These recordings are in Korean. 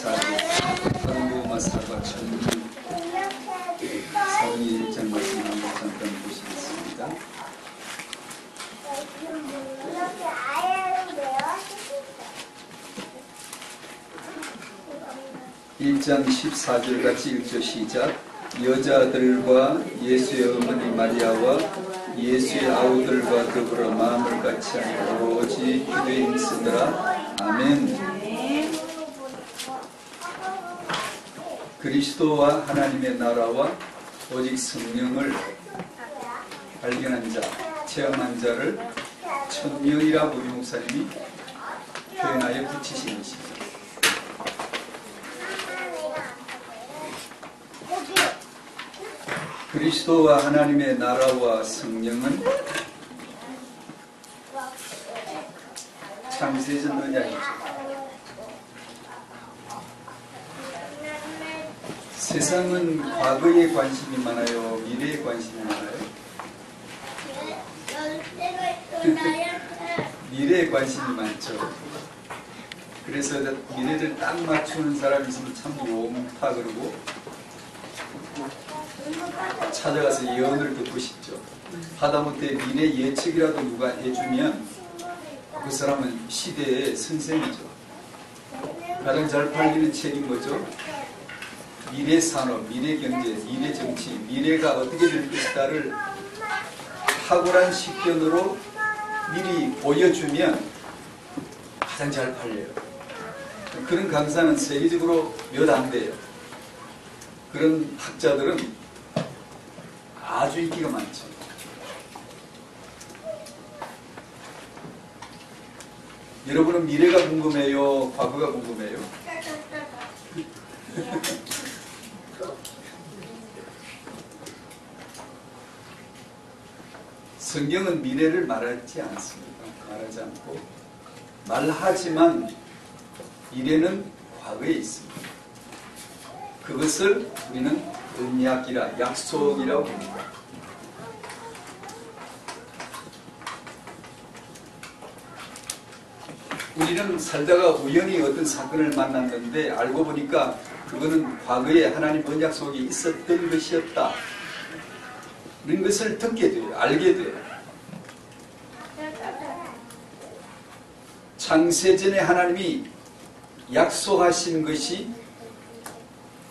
한국어 사과 전 31장 말씀 한번 잠깐 보시겠습니다. 1장 14절 같이 읽죠. 시작. 여자들과 예수의 어머니 마리아와 예수의 아우들과 더불어 마음을 같이 하여 오직 기도에 힘쓰더라. 아멘. 그리스도와 하나님의 나라와 오직 성령을 발견한 자, 체험한 자를 천명이라고 우리 목사님이 표현하여 붙이신 것입니다. 그리스도와 하나님의 나라와 성령은 창세전 언약이죠. 세상은 과거에 관심이 많아요? 미래에 관심이 많아요? 미래에 관심이 많죠. 그래서 미래를 딱 맞추는 사람이 있으면 참 용타 그러고 찾아가서 예언을 듣고 싶죠. 하다못해 미래 예측이라도 누가 해주면 그 사람은 시대의 선생이죠. 가장 잘 팔리는 책이 뭐죠? 미래 산업, 미래 경제, 미래 정치, 미래가 어떻게 될 것이다를 탁월한 식견으로 미리 보여주면 가장 잘 팔려요. 그런 강사는 세계적으로 몇 안 돼요. 그런 학자들은 아주 인기가 많죠. 여러분은 미래가 궁금해요? 과거가 궁금해요? 성경은 미래를 말하지 않습니다. 말하지 않고 말하지만 미래는 과거에 있습니다. 그것을 우리는 언약이라 약속이라고 합니다. 우리는 살다가 우연히 어떤 사건을 만났는데 알고 보니까 그거는 과거에 하나님 언약 속에 있었던 것이었다. 이런 것을 듣게 돼요. 알게 돼요. 창세전에 하나님이 약속하신 것이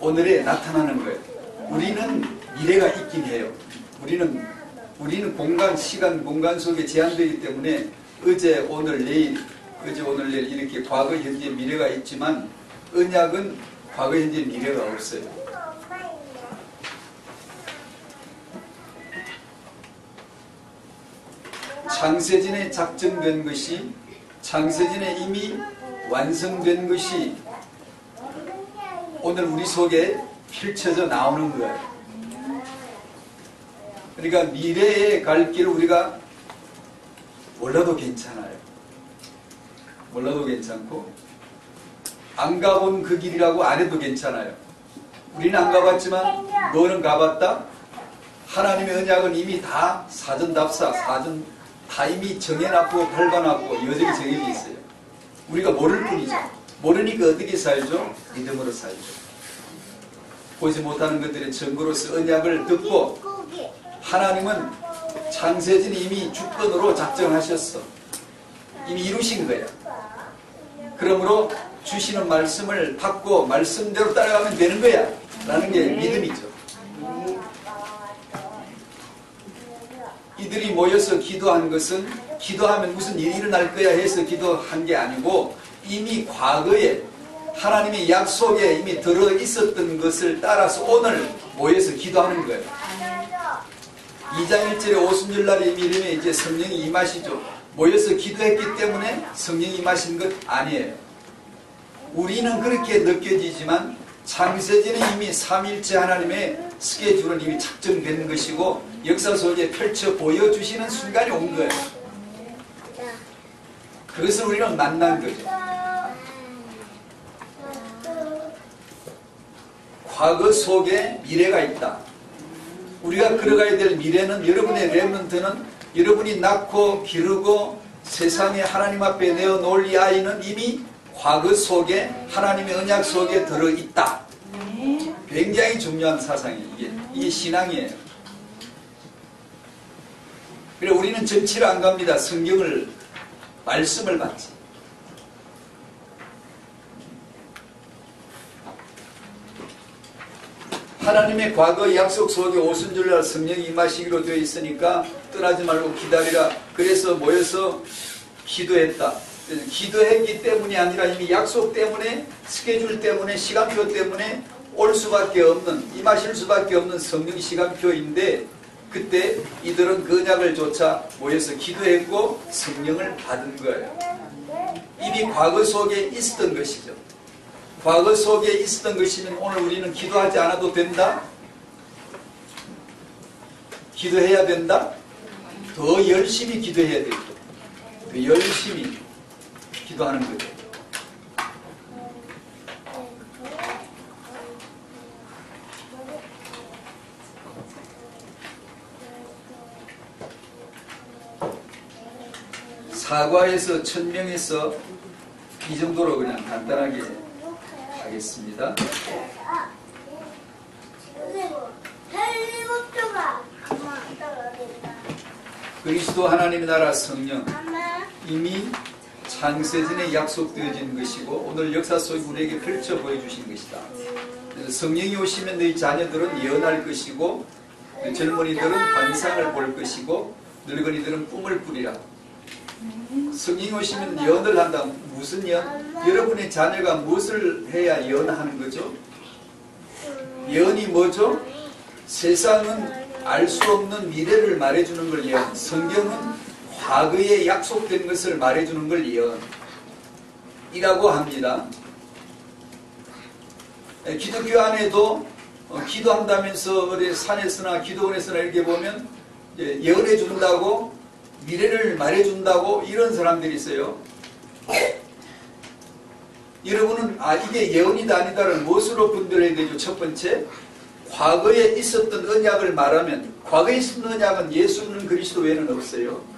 오늘에 나타나는 거예요. 우리는 미래가 있긴 해요. 우리는 공간, 시간, 공간 속에 제한되기 때문에 어제, 오늘, 내일 이렇게 과거, 현재, 미래가 있지만 언약은 과거, 현재, 미래가 없어요. 창세전에 작정된 것이 창세전에 이미 완성된 것이 오늘 우리 속에 펼쳐져 나오는 거예요. 그러니까 미래에 갈 길을 우리가 몰라도 괜찮아요. 몰라도 괜찮고 안 가본 그 길이라고 안 해도 괜찮아요. 우리는 안 가봤지만 너는 가봤다? 하나님의 언약은 이미 다 사전답사, 다 이미 정해놨고 밟아놨고 여전히 정해져 있어요. 우리가 모를 뿐이죠. 모르니까 어떻게 살죠? 믿음으로 살죠. 보지 못하는 것들의 증거로서 언약을 듣고 하나님은 창세전에 이미 주권으로 작정하셨어. 이미 이루신 거야. 그러므로 주시는 말씀을 받고 말씀대로 따라가면 되는 거야 라는 게 믿음이죠. 이들이 모여서 기도한 것은 기도하면 무슨 일이 일어날 거야 해서 기도한 게 아니고 이미 과거에 하나님의 약속에 이미 들어있었던 것을 따라서 오늘 모여서 기도하는 거예요. 2장 1절에 오순절날에 이르면 이제 성령이 임하시죠. 모여서 기도했기 때문에 성령이 임하신 것 아니에요. 우리는 그렇게 느껴지지만 창세전에 이미 삼위일체 하나님의 스케줄은 이미 작정된 것이고 역사 속에 펼쳐 보여주시는 순간이 온 거예요. 그것을 우리는 만난 거죠. 과거 속에 미래가 있다. 우리가 걸어가야 될 미래는 여러분의 렘넌트는 여러분이 낳고 기르고 세상에 하나님 앞에 내어놓을 이 아이는 이미 과거 속에 하나님의 언약 속에 들어있다. 굉장히 중요한 사상이에요. 이게 신앙이에요. 그래서 우리는 전치를 안 갑니다. 성경을 말씀을 받지. 하나님의 과거 약속 속에 오순절날 성령이 임하시기로 되어 있으니까 떠나지 말고 기다리라. 그래서 모여서 기도했다. 기도했기 때문이 아니라 이미 약속 때문에, 스케줄 때문에, 시간표 때문에 올 수밖에 없는, 임하실 수밖에 없는 성령 시간표인데, 그때 이들은 그 언약을 조차 모여서 기도했고 성령을 받은 거예요. 이미 과거 속에 있었던 것이죠. 과거 속에 있었던 것이면 오늘 우리는 기도하지 않아도 된다? 기도해야 된다? 더 열심히 기도해야 되고, 더 열심히 기도하는 거죠. 사과에서 천명에서 이 정도로 그냥 간단하게 하겠습니다. 그리스도 하나님의 나라 성령 이미 창세전에 약속되어진 것이고 오늘 역사 속에 우리에게 펼쳐 보여주신 것이다. 성령이 오시면 너희 자녀들은 예언할 것이고 젊은이들은 환상을 볼 것이고 늙은이들은 꿈을 꾸리라. 성령이 오시면 예언을 한다. 무슨 예언? 여러분의 자녀가 무엇을 해야 예언하는 거죠? 예언이 뭐죠? 세상은 알 수 없는 미래를 말해주는 걸 예언. 성경은 과거에 약속된 것을 말해주는 걸 예언이라고 합니다. 기독교 안에도 기도한다면서 어디 산에서나 기도원에서나 이렇게 보면 예언해 준다고, 미래를 말해준다고 이런 사람들이 있어요. 여러분은 이게 예언이다 아니다를 무엇으로 분별해야 되죠? 첫 번째, 과거에 있었던 언약을 말하면, 과거에 있었던 언약은 예수는 그리스도 외에는 없어요.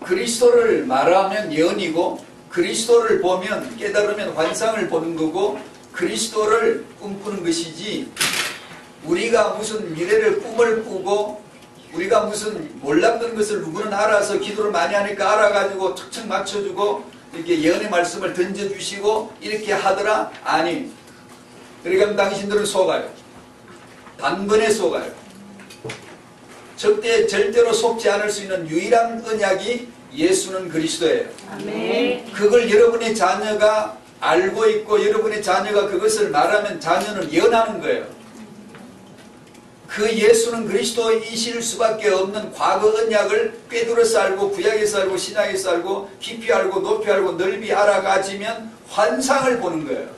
그리스도를 말하면 예언이고, 그리스도를 보면, 깨달으면 환상을 보는 거고, 그리스도를 꿈꾸는 것이지, 우리가 무슨 미래를 꿈을 꾸고 우리가 무슨 몰랐던 것을 누구는 알아서 기도를 많이 하니까 알아가지고 척척 맞춰주고 이렇게 예언의 말씀을 던져주시고 이렇게 하더라? 아니, 그러니까 당신들은 속아요. 단번에 속아요. 절대로 속지 않을 수 있는 유일한 언약이 예수는 그리스도예요. 아멘. 그걸 여러분의 자녀가 알고 있고 여러분의 자녀가 그것을 말하면 자녀는 예언하는 거예요. 그 예수는 그리스도이실 수밖에 없는 과거 언약을 꿰뚫어서 알고 구약에서 알고 신약에서 알고 깊이 알고 높이 알고 넓이 알아가지면 환상을 보는 거예요.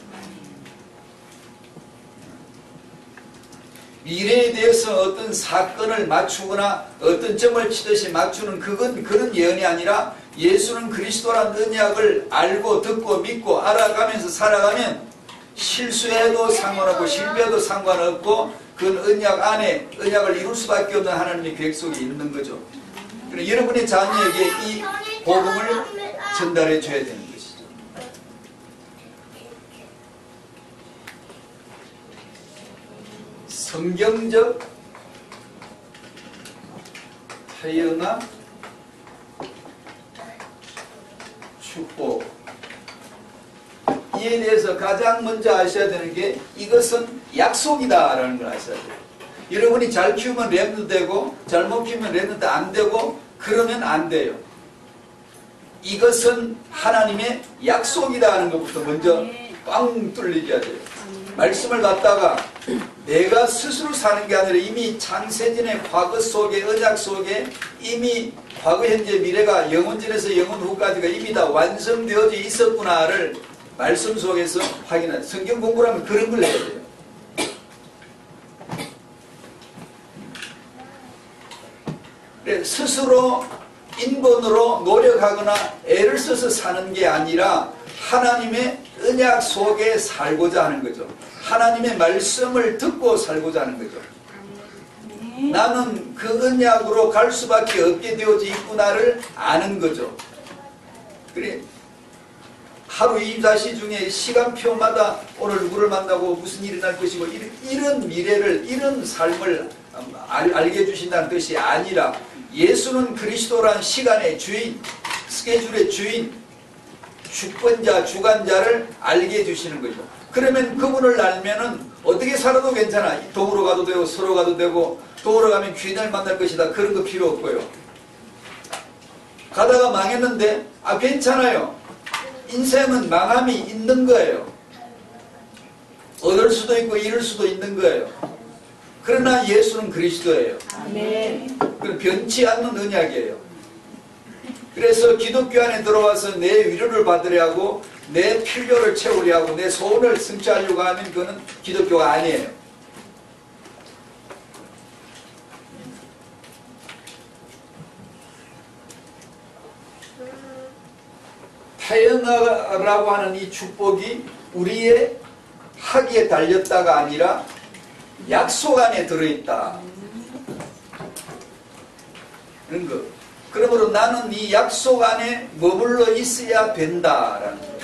미래에 대해서 어떤 사건을 맞추거나 어떤 점을 치듯이 맞추는 그런 예언이 아니라 예수는 그리스도란 언약을 알고 듣고 믿고 알아가면서 살아가면 실수해도 상관없고 실패해도 상관없고 그 언약 안에 언약을 이룰 수밖에 없는 하나님의 계획 속에 있는 거죠. 그래서 여러분의 자녀에게 이 복음을 전달해 줘야 되는 것이죠. 성경적 태어나 축복, 이에 대해서 가장 먼저 아셔야 되는 게 이것은 약속이다 라는 걸 아셔야 돼요. 여러분이 잘 키우면 랩도 되고 잘못 키우면 랩도 안 되고 그러면 안 돼요. 이것은 하나님의 약속이다 하는 것부터 먼저 빵 뚫리게 돼요. 말씀을 갖다가 내가 스스로 사는 게 아니라 이미 창세전의 과거 속에 언약 속에 이미 과거 현재 미래가 영원전에서 영원 후까지가 이미 다 완성되어져 있었구나를 말씀 속에서 확인하죠. 성경 공부를 하면 그런 걸 해야 돼요. 그래, 스스로 인본으로 노력하거나 애를 써서 사는 게 아니라 하나님의 언약 속에 살고자 하는 거죠. 하나님의 말씀을 듣고 살고자 하는 거죠. 나는 그 언약으로 갈 수밖에 없게 되어져 있구나를 아는 거죠. 그래, 하루 24시 중에 시간표마다 오늘 누구를 만나고 무슨 일이 날 것이고 이런 미래를, 이런 삶을 알게 해주신다는 뜻이 아니라 예수는 그리스도란 시간의 주인, 스케줄의 주인, 주권자, 주관자를 알게 해주시는 거죠. 그러면 그분을 알면은 어떻게 살아도 괜찮아. 동으로 가도 되고 서로 가도 되고, 동으로 가면 귀인을 만날 것이다. 그런 거 필요 없고요. 가다가 망했는데 괜찮아요. 인생은 망함이 있는 거예요. 얻을 수도 있고 잃을 수도 있는 거예요. 그러나 예수는 그리스도예요. 아멘. 그건 변치 않는 언약이에요. 그래서 기독교 안에 들어와서 내 위로를 받으려 하고 내 필요를 채우려 하고 내 소원을 성취하려고 하면 그거는 기독교가 아니에요. 태영아라고 하는 이 축복이 우리의 학위에 달렸다가 아니라 약속 안에 들어있다. 그런 거. 그러므로 나는 이 약속 안에 머물러 있어야 된다라는 거예요.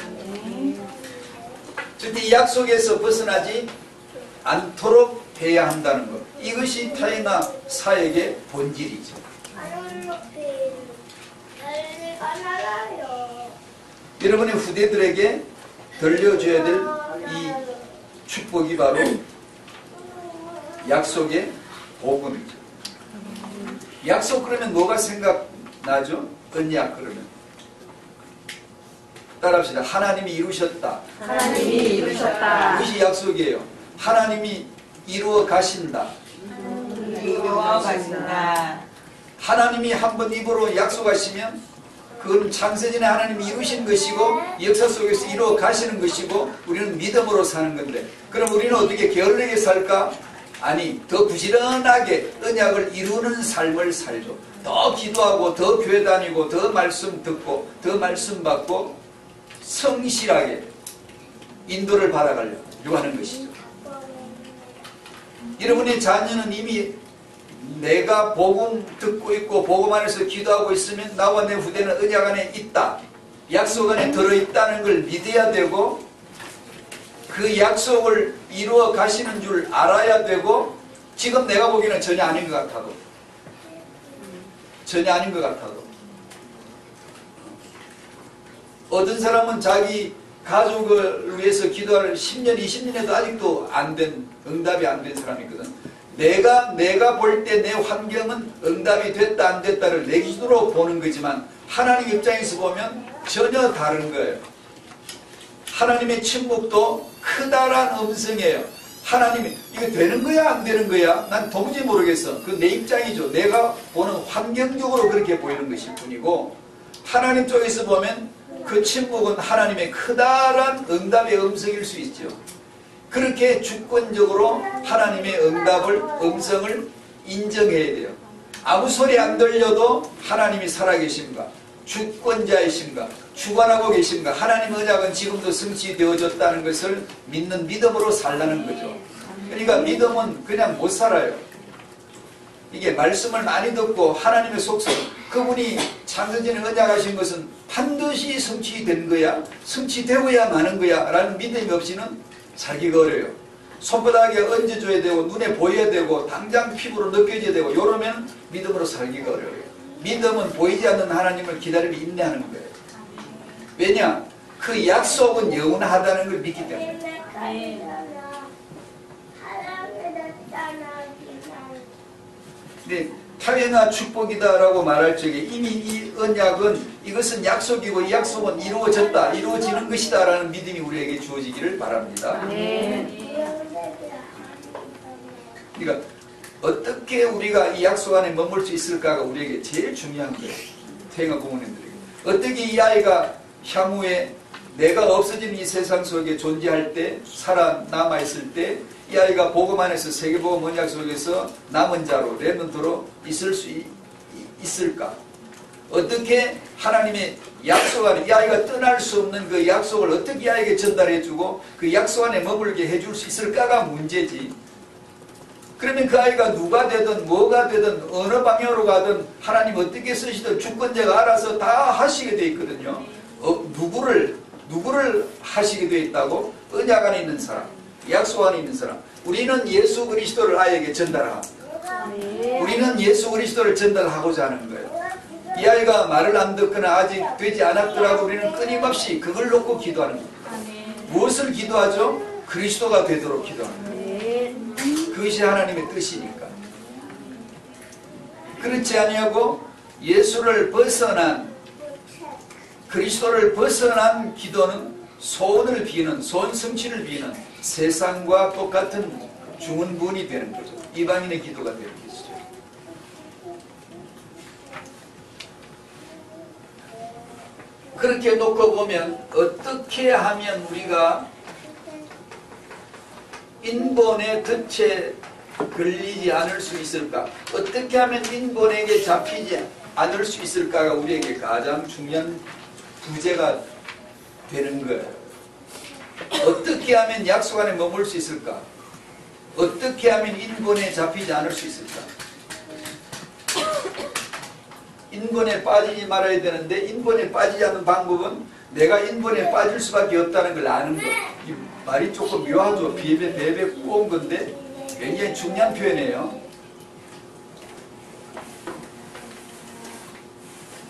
절대 이 약속에서 벗어나지 않도록 해야 한다는 것. 이것이 태영아 사역의 본질이죠. 여러분의 후대들에게 들려줘야 될 이 축복이 바로 약속의 복음이죠. 약속 그러면 뭐가 생각나죠? 언약 그러면. 따라합시다. 하나님이 이루셨다. 하나님이 이루셨다. 그것이 약속이에요. 하나님이 이루어 가신다. 이루어 가신다. 하나님이 한번 입으로 약속하시면 그건 창세전에 하나님이 이루신 것이고 역사 속에서 이루어 가시는 것이고 우리는 믿음으로 사는 건데, 그럼 우리는 어떻게 게을르게 살까? 아니, 더 부지런하게 언약을 이루는 삶을 살죠. 더 기도하고 더 교회 다니고 더 말씀 듣고 더 말씀 받고 성실하게 인도를 받아가려고 하는 것이죠. 여러분의 자녀는 이미 내가 복음 듣고 있고 복음 안에서 기도하고 있으면 나와 내 후대는 언약 안에 있다, 약속 안에 들어있다는 걸 믿어야 되고 그 약속을 이루어 가시는 줄 알아야 되고, 지금 내가 보기에는 전혀 아닌 것 같아도 어떤 사람은 자기 가족을 위해서 기도할 10년, 20년에도 아직도 응답이 안 된 사람이 있거든. 내가 볼 때 내 환경은 응답이 됐다 안 됐다를 내 기준으로 보는 거지만 하나님 입장에서 보면 전혀 다른 거예요. 하나님의 침묵도 크다란 음성이에요. 하나님이 이거 되는 거야 안 되는 거야? 난 도무지 모르겠어. 그 내 입장이죠. 내가 보는 환경적으로 그렇게 보이는 것일 뿐이고, 하나님 쪽에서 보면 그 침묵은 하나님의 크다란 응답의 음성일 수 있죠. 그렇게 주권적으로 하나님의 음성을 인정해야 돼요. 아무 소리 안 들려도 하나님이 살아계신가, 주권자이신가, 주관하고 계신가, 하나님의 언약은 지금도 성취되어졌다는 것을 믿는 믿음으로 살라는 거죠. 그러니까 믿음은 그냥 못 살아요. 이게 말씀을 많이 듣고 하나님의 속성, 그분이 창세전에 언약하신 것은 반드시 성취된 거야, 성취되어야 마는 거야 라는 믿음이 없이는 살기가 어려워요. 손바닥에 얹어줘야 되고 눈에 보여야 되고 당장 피부로 느껴져야 되고 이러면 믿음으로 살기가 어려워요. 믿음은 보이지 않는 하나님을 기다리며 인내하는 거예요. 왜냐? 그 약속은 영원하다는 걸 믿기 때문에. 근데 타회나 축복이다라고 말할 적에 이미 이 언약은, 이것은 약속이고 이 약속은 이루어졌다, 이루어지는 것이다 라는 믿음이 우리에게 주어지기를 바랍니다. 그러니까 어떻게 우리가 이 약속 안에 머물 수 있을까가 우리에게 제일 중요한 거예요. 태영아 부모님들에게. 어떻게 이 아이가 향후에 내가 없어진 이 세상 속에 존재할 때, 살아남아있을 때 이 아이가 복음 안에서, 세계복음 언약 속에서 남은 자로, 렘넌트로 있을 수 있을까? 어떻게 하나님의 약속 안에 이 아이가 떠날 수 없는 그 약속을 어떻게 이 아이에게 전달해주고 그 약속 안에 머물게 해줄 수 있을까가 문제지. 그러면 그 아이가 누가 되든 뭐가 되든 어느 방향으로 가든 하나님 어떻게 쓰시든 주권자가 알아서 다 하시게 돼 있거든요. 누구를 하시게 돼 있다고? 언약 안에 있는 사람, 약속 안에 있는 사람. 우리는 예수 그리스도를 아이에게 전달합니다. 우리는 예수 그리스도를 전달하고자 하는 거예요. 이 아이가 말을 안 듣거나 아직 되지 않았더라도 우리는 끊임없이 그걸 놓고 기도하는 거예요. 무엇을 기도하죠? 그리스도가 되도록 기도하는 거예요. 그것이 하나님의 뜻이니까. 그렇지 아니하고 예수를 벗어난, 그리스도를 벗어난 기도는 소원을 비는, 소원 성취를 비는 세상과 똑같은 중언부언이 되는 거죠. 이방인의 기도가 되는 것이죠. 그렇게 놓고 보면 어떻게 하면 우리가 인본의 덫에 걸리지 않을 수 있을까? 어떻게 하면 인본에게 잡히지 않을 수 있을까가 우리에게 가장 중요한 부재가 되는 거예요. 어떻게 하면 약속 안에 머물 수 있을까? 어떻게 하면 인본에 잡히지 않을 수 있을까? 인본에 빠지지 말아야 되는데 인본에 빠지지 않는 방법은 내가 인본에 빠질 수밖에 없다는 걸 아는 것. 이 말이 조금 묘하죠. 베베 꼬운 건데 굉장히 중요한 표현이에요.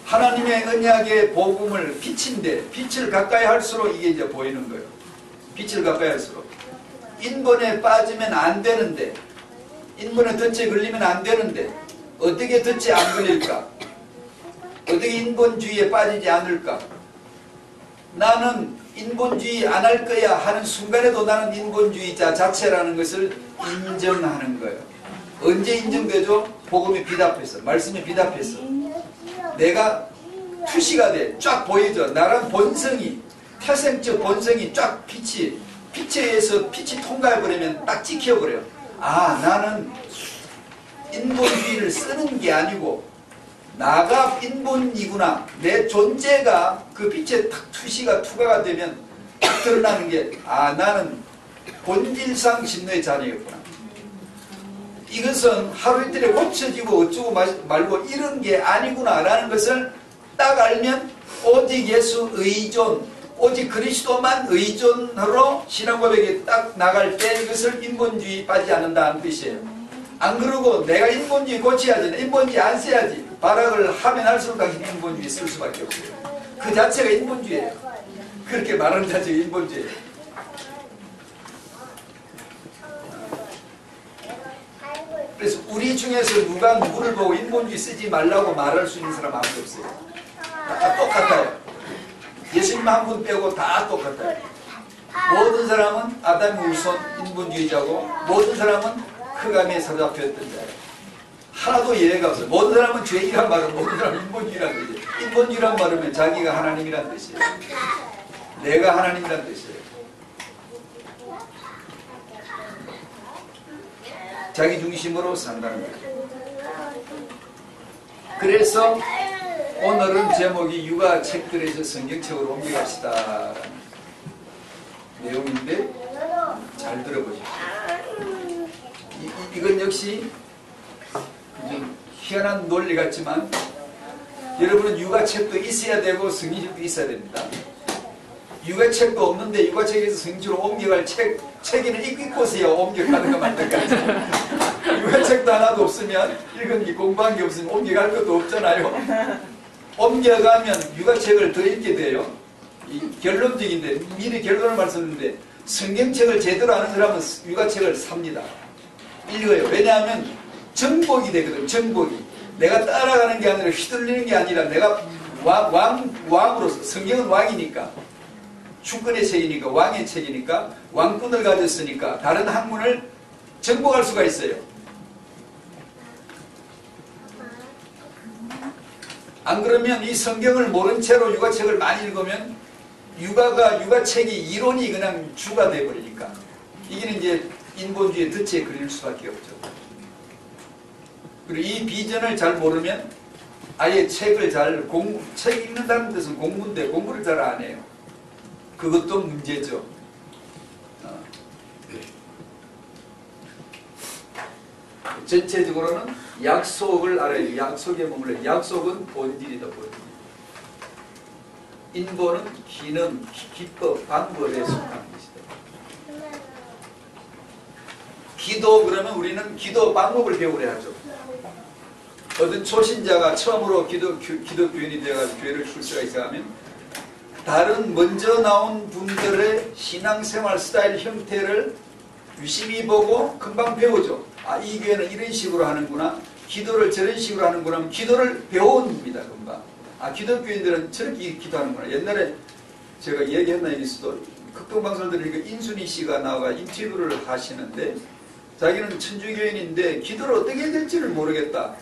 하나님의 언약의 복음을 빛인데 빛을 가까이 할수록 이게 이제 보이는 거예요. 빛을 가까이 할수록 인본에 빠지면 안 되는데, 인본의 덫에 걸리면 안 되는데 어떻게 덫에 안 걸릴까? 어떻게 인본주의에 빠지지 않을까? 나는 인본주의 안 할 거야 하는 순간에도 나는 인본주의자 자체라는 것을 인정하는 거예요. 언제 인정되죠? 복음의 빛 앞에서, 말씀의 빛 앞에서. 내가 투시가 돼. 쫙 보이죠. 나란 본성이, 태생적 본성이 쫙 빛에 의해서 빛이 통과해버리면 딱 찍혀버려요. 아, 나는 인본주의를 쓰는 게 아니고 나가 인본이구나. 내 존재가 그 빛에 탁 투시가 투과가 되면 딱 드러나는 게, 아, 나는 본질상 진노의 자녀였구나. 이것은 하루 이틀에 고쳐지고 어쩌고 말고 이런 게 아니구나 라는 것을 딱 알면 오직 예수 의존, 오직 그리스도만 의존으로 신앙고백에 딱 나갈 때 이것을 인본주의 빠지지 않는다는 뜻이에요. 안 그러고 내가 인본주의 고쳐야지, 인본주의 안 써야지, 발악을 하면 할수록 당신이 인본주의 쓸 수밖에 없어요. 그 자체가 인본주의예요. 그렇게 말하는 자체가 인본주의예요. 그래서 우리 중에서 누가 누구를 보고 인본주의 쓰지 말라고 말할 수 있는 사람 아무도 없어요. 다 똑같아요. 예수님 한 분 빼고 다 똑같아요. 모든 사람은 아담 우선 인본주의자고 모든 사람은 흑암에 사로잡혔던 자예요. 하나도 예외가 없어요. 모든 사람은 죄인이란 말은 모든 사람은 인본주의란 뜻이에요. 인본주의란 말은 자기가 하나님이란 뜻이에요. 내가 하나님이란 뜻이에요. 자기 중심으로 산다는 거예요. 그래서 오늘은 제목이 육아책들에서 성경책으로 옮겨갑시다 내용인데 잘 들어보십시오. 이건 역시 좀 희한한 논리 같지만 여러분은 육아책도 있어야 되고 성경책도 있어야 됩니다. 육아책도 없는데 육아책에서 성경책으로 옮겨갈 책에는 읽고서야 옮겨가는 거 마찬가지죠. 육아책도 하나도 없으면 읽은 게 공부한 게 없으면 옮겨갈 것도 없잖아요. 옮겨가면 육아책을 더 읽게 돼요. 이 결론적인데 미리 결론을 말씀드렸는데 성경책을 제대로 아는 사람은 육아책을 삽니다. 읽어요. 왜냐하면 정복이 되거든. 정복이. 내가 따라가는 게 아니라 휘둘리는 게 아니라 내가 왕으로서 성경은 왕이니까 주권의 책이니까 왕의 책이니까 왕권을 가졌으니까 다른 학문을 정복할 수가 있어요. 안 그러면 이 성경을 모른 채로 육아책을 많이 읽으면 육아책이 이론이 그냥 주가 돼버리니까 이게 이제 인본주의의 덫에 걸릴 수밖에 없죠. 그리고 이 비전을 잘 모르면 아예 책을 책 읽는다는 뜻은 공부인데 공부를 잘 안 해요. 그것도 문제죠. 전체적으로는 약속을 알아야 돼요. 약속에 머물러. 약속은 본질이다. 본질. 인본은 기능, 기법, 방법에 속한 것이다. 기도 그러면 우리는 기도 방법을 배우려 하죠. 어떤 초신자가 처음으로 기독교인이 되어가지고 교회를 출세가 있어가면 다른 먼저 나온 분들의 신앙생활 스타일 형태를 유심히 보고 금방 배우죠. 아, 이 교회는 이런 식으로 하는구나. 기도를 저런 식으로 하는구나 하면 기도를 배웁니다. 금방. 아, 기독교인들은 저렇게 기도하는구나. 옛날에 제가 얘기했나 여기서도 극동방송을 들으니까 인순이 씨가 나와 인터뷰를 하시는데 자기는 천주교인인데 기도를 어떻게 해야 될지를 모르겠다.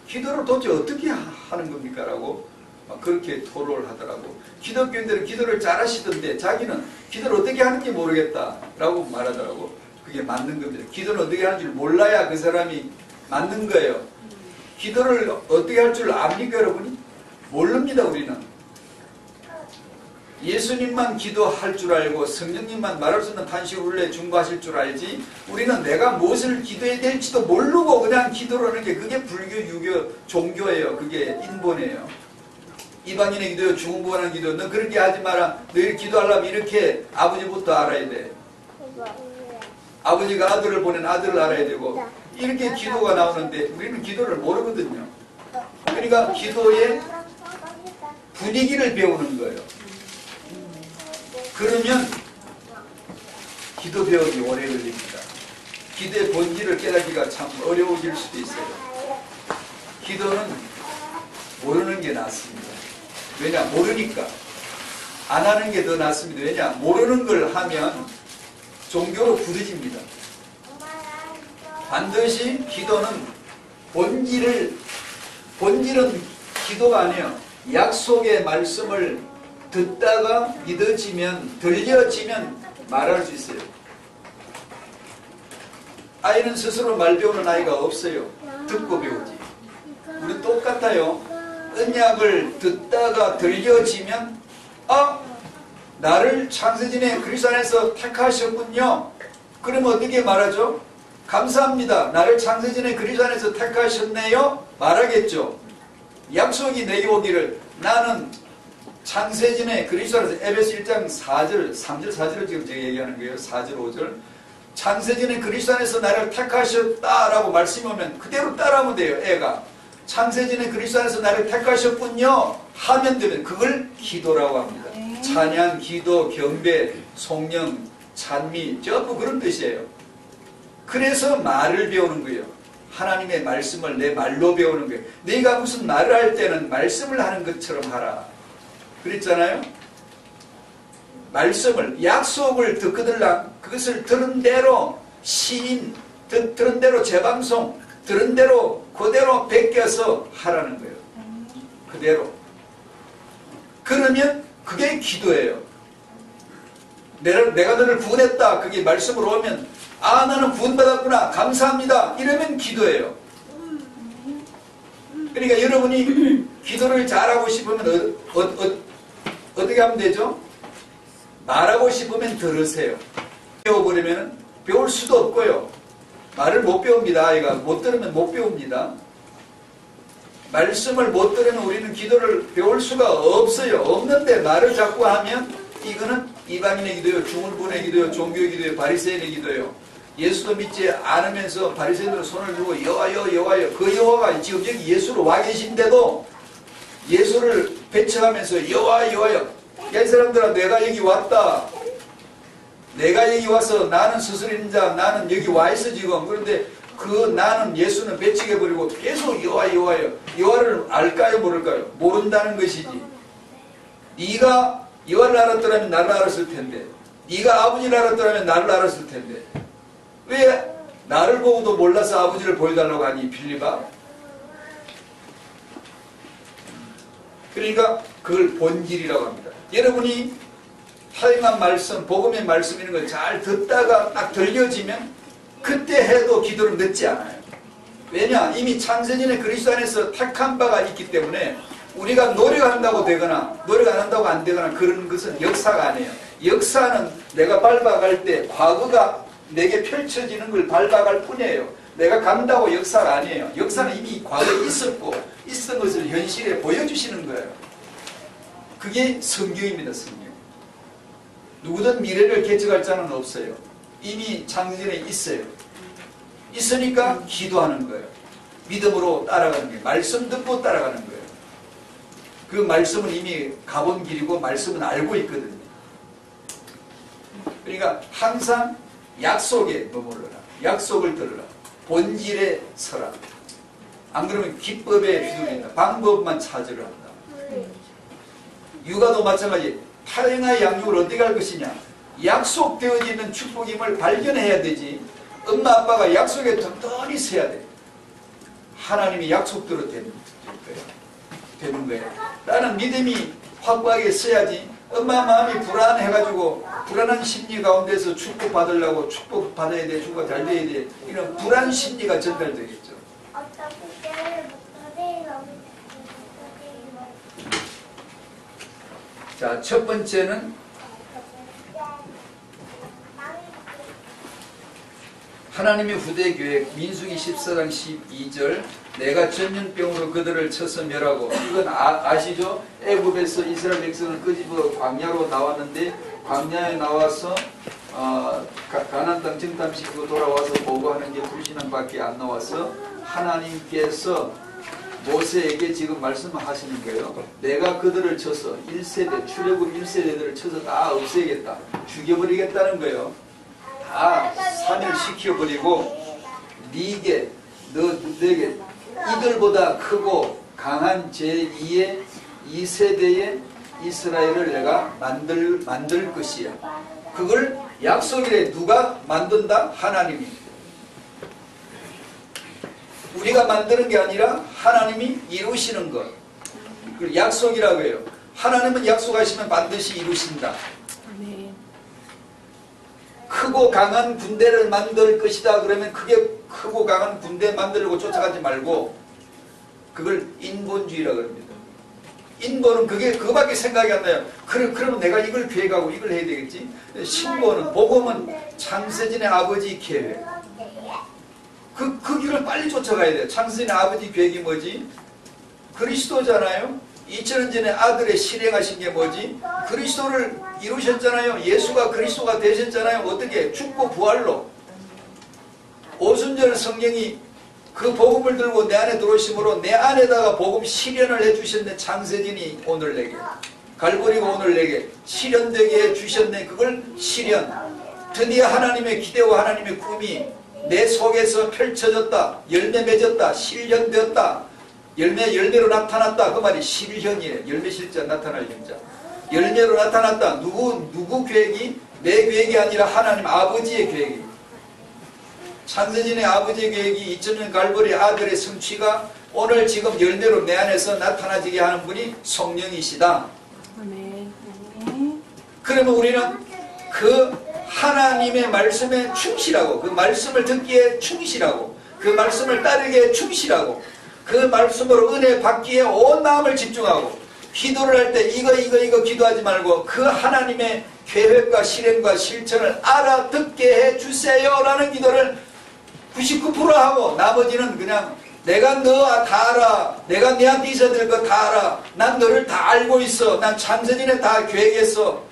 기도를 도대체 어떻게 하는 겁니까? 라고 막 그렇게 토론을 하더라고. 기독교인들은 기도를 잘 하시던데 자기는 기도를 어떻게 하는지 모르겠다. 라고 말하더라고. 그게 맞는 겁니다. 기도를 어떻게 하는 줄 몰라야 그 사람이 맞는 거예요. 기도를 어떻게 할 줄 압니까, 여러분이? 모릅니다, 우리는. 예수님만 기도할 줄 알고 성령님만 말할 수 없는 탄식을 울려 중보하실 줄 알지 우리는 내가 무엇을 기도해야 될지도 모르고 그냥 기도를 하는 게 그게 불교, 유교, 종교예요. 그게 인본이에요. 이방인의 기도요, 중보하는 기도. 너 그렇게 하지 마라. 너희 기도하려면 이렇게 아버지부터 알아야 돼. 아버지가 아들을 보낸 아들을 알아야 되고 이렇게 기도가 나오는데 우리는 기도를 모르거든요. 그러니까 기도의 분위기를 배우는 거예요. 그러면 기도 배우기 오래 걸립니다. 기도의 본질을 깨닫기가 참 어려워질 수도 있어요. 기도는 모르는 게 낫습니다. 왜냐? 모르니까. 안 하는 게 더 낫습니다. 왜냐? 모르는 걸 하면 종교로 굳어집니다. 반드시 기도는 본질은 기도가 아니에요. 약속의 말씀을 듣다가 믿어지면, 들려지면 말할 수 있어요. 아이는 스스로 말 배우는 아이가 없어요. 듣고 배우지. 우리 똑같아요. 언약을 듣다가 들려지면 나를 창세전에 그리스도 안에서 택하셨군요. 그러면 어떻게 말하죠? 감사합니다. 나를 창세전에 그리스도 안에서 택하셨네요. 말하겠죠. 약속이 내게 오기를 나는 창세전에 그리스도 안에서 에베소 1장 4절, 3절, 4절을 지금 제가 얘기하는 거예요. 4절, 5절. 창세전에 그리스도 안에서 나를 택하셨다라고 말씀이 오면 그대로 따라하면 돼요. 애가. 창세전에 그리스도 안에서 나를 택하셨군요. 하면 되면 그걸 기도라고 합니다. 찬양, 기도, 경배, 송영, 찬미 전부 그런 뜻이에요. 그래서 말을 배우는 거예요. 하나님의 말씀을 내 말로 배우는 거예요. 네가 무슨 말을 할 때는 말씀을 하는 것처럼 하라. 그랬잖아요. 말씀을, 약속을 듣거들랑 그것을 들은 대로 시인, 들은 대로 재방송, 들은 대로 그대로 베껴서 하라는 거예요. 그대로. 그러면 그게 기도예요. 내가 너를 구원했다. 그게 말씀으로 오면 나는 구원받았구나. 감사합니다. 이러면 기도예요. 그러니까 여러분이 기도를 잘하고 싶으면 어떻게 하면 되죠? 말하고 싶으면 들으세요. 배워버리면 배울 수도 없고요. 말을 못 배웁니다. 아이가 못 들으면 못 배웁니다. 말씀을 못 들으면 우리는 기도를 배울 수가 없어요. 없는데 말을 자꾸 하면 이거는 이방인의 기도요, 중울분의 기도요, 종교의 기도요, 바리새인의 기도요. 예수도 믿지 않으면서 바리새인으로 손을 들고 여호와여 여호와여. 그 여호와가 지금 여기 예수로 와 계신데도 예수를 배척하면서 여호와 여호와여. 야, 이 사람들아, 내가 여기 왔다. 내가 여기 와서 나는 스스로인 자, 나는 여기 와 있어 지금. 그런데 그 나는 예수는 배척해버리고 계속 여호와 여호와여. 여호와를 알까요 모를까요? 모른다는 것이지. 네가 여호와를 알았더라면 나를 알았을 텐데, 네가 아버지를 알았더라면 나를 알았을 텐데, 왜 나를 보고도 몰라서 아버지를 보여달라고 하니 빌리바? 그러니까 그걸 본질이라고 합니다. 여러분이 사용한 말씀, 복음의 말씀 이런 걸 잘 듣다가 딱 들려지면 그때 해도 기도를 늦지 않아요. 왜냐? 이미 창세전에 그리스도 안에서 택한 바가 있기 때문에 우리가 노력한다고 되거나 노력 안 한다고 안 되거나 그런 것은 역사가 아니에요. 역사는 내가 밟아갈 때 과거가 내게 펼쳐지는 걸 밟아갈 뿐이에요. 내가 간다고 역사가 아니에요. 역사는 이미 과거에 있었고 있었던 것을 현실에 보여주시는 거예요. 그게 성경입니다. 성경. 누구든 미래를 개척할 자는 없어요. 이미 창세전에 있어요. 있으니까 기도하는 거예요. 믿음으로 따라가는 거예요. 말씀 듣고 따라가는 거예요. 그 말씀은 이미 가본 길이고 말씀은 알고 있거든요. 그러니까 항상 약속에 머물러라. 약속을 들으라. 본질에 서라. 안 그러면 기법에 휘둘린다. 방법만 찾으려 한다. 육아도 마찬가지. 타령의 양육을 어떻게 할 것이냐. 약속되어지는 축복임을 발견해야 되지. 엄마 아빠가 약속에 든든히 서야 돼. 하나님이 약속대로 되는 거예요. 나는 믿음이 확고하게 서야지. 엄마 마음이 불안해가지고 불안한 심리 가운데서 축복 받으려고 축복 받아야 돼. 축복 잘 돼야 돼. 이런 불안 심리가 전달되겠죠. 자, 첫 번째는 하나님의 후대 계획. 민수기 14장 12절. 내가 전염병으로 그들을 쳐서 멸하고. 이건 아시죠? 애굽에서 이스라엘 백성을 끄집어 광야로 나왔는데 광야에 나와서 가나안 땅 정탐시키고 돌아와서 보고하는 게 2시간밖에 안 나와서 하나님께서 모세에게 지금 말씀하시는 거예요. 내가 그들을 쳐서 1세대 출애굽 1세대들을 쳐서 다 없애겠다. 죽여버리겠다는 거예요. 다 사멸시켜버리고 너에게 이들보다 크고 강한 제2의 2세대의 이스라엘을 내가 만들 것이야. 그걸 약속이래. 누가 만든다? 하나님이. 우리가 만드는 게 아니라 하나님이 이루시는 것. 그걸 약속이라고 해요. 하나님은 약속하시면 반드시 이루신다. 크고 강한 군대를 만들 것이다. 그러면 그게 크고 강한 군대 만들려고 쫓아가지 말고 그걸 인본주의라고 합니다. 인본은 그거밖에 생각이 안 나요. 그러면 내가 이걸 계획하고 이걸 해야 되겠지. 신본은, 복음은 창세전의 아버지 계획. 그 길을 빨리 쫓아가야 돼요. 창세전의 아버지 계획이 뭐지? 그리스도잖아요. 2000년 전에 아들의 실행하신 게 뭐지? 그리스도를 이루셨잖아요. 예수가 그리스도가 되셨잖아요. 어떻게? 죽고 부활로. 오순절 성령이 그 복음을 들고 내 안에 들어오심으로 내 안에다가 복음 실현을 해주셨네. 창세전이 오늘 내게, 갈보리가 오늘 내게 실현되게 해주셨네. 그걸 실현. 드디어 하나님의 기대와 하나님의 꿈이 내 속에서 펼쳐졌다. 열매 맺었다. 실현되었다. 열매로 나타났다. 그 말이 실현이에요. 열매 실자 나타날 현자. 열매로 나타났다. 누구 계획이? 내 계획이 아니라 하나님 아버지의 계획이. 창세전의 아버지의 계획이 2000년 갈보리 아들의 성취가 오늘 지금 열매로 내 안에서 나타나지게 하는 분이 성령이시다. 그러면 우리는 그 하나님의 말씀에 충실하고 그 말씀을 듣기에 충실하고 그 말씀을 따르기에 충실하고 그 말씀으로 은혜 받기에 온 마음을 집중하고 기도를 할 때 이거 기도하지 말고 그 하나님의 계획과 실행과 실천을 알아듣게 해주세요 라는 기도를 99% 하고 나머지는 그냥 내가 너 다 알아. 내가 너한테 있어야 될 거 다 알아. 난 너를 다 알고 있어. 난 창세전에 다 계획했어.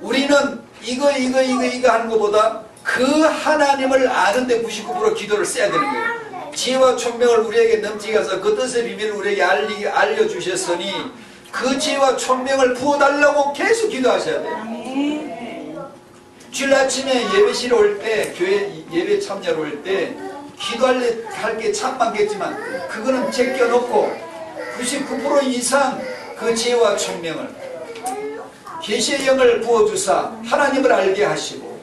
우리는 이거 하는 것보다 그 하나님을 아는데 99% 기도를 써야 되는 거예요. 지혜와 총명을 우리에게 넘치게 해서 그 뜻의 비밀을 우리에게 알려주셨으니 그 지혜와 총명을 부어달라고 계속 기도하셔야 돼요. 주일 아침에 예배실에 올 때, 교회 예배 참여로 올 때 기도할 게 참 많겠지만 그거는 제껴놓고 99% 이상 그 지혜와 총명을 계시의 영을 부어주사 하나님을 알게 하시고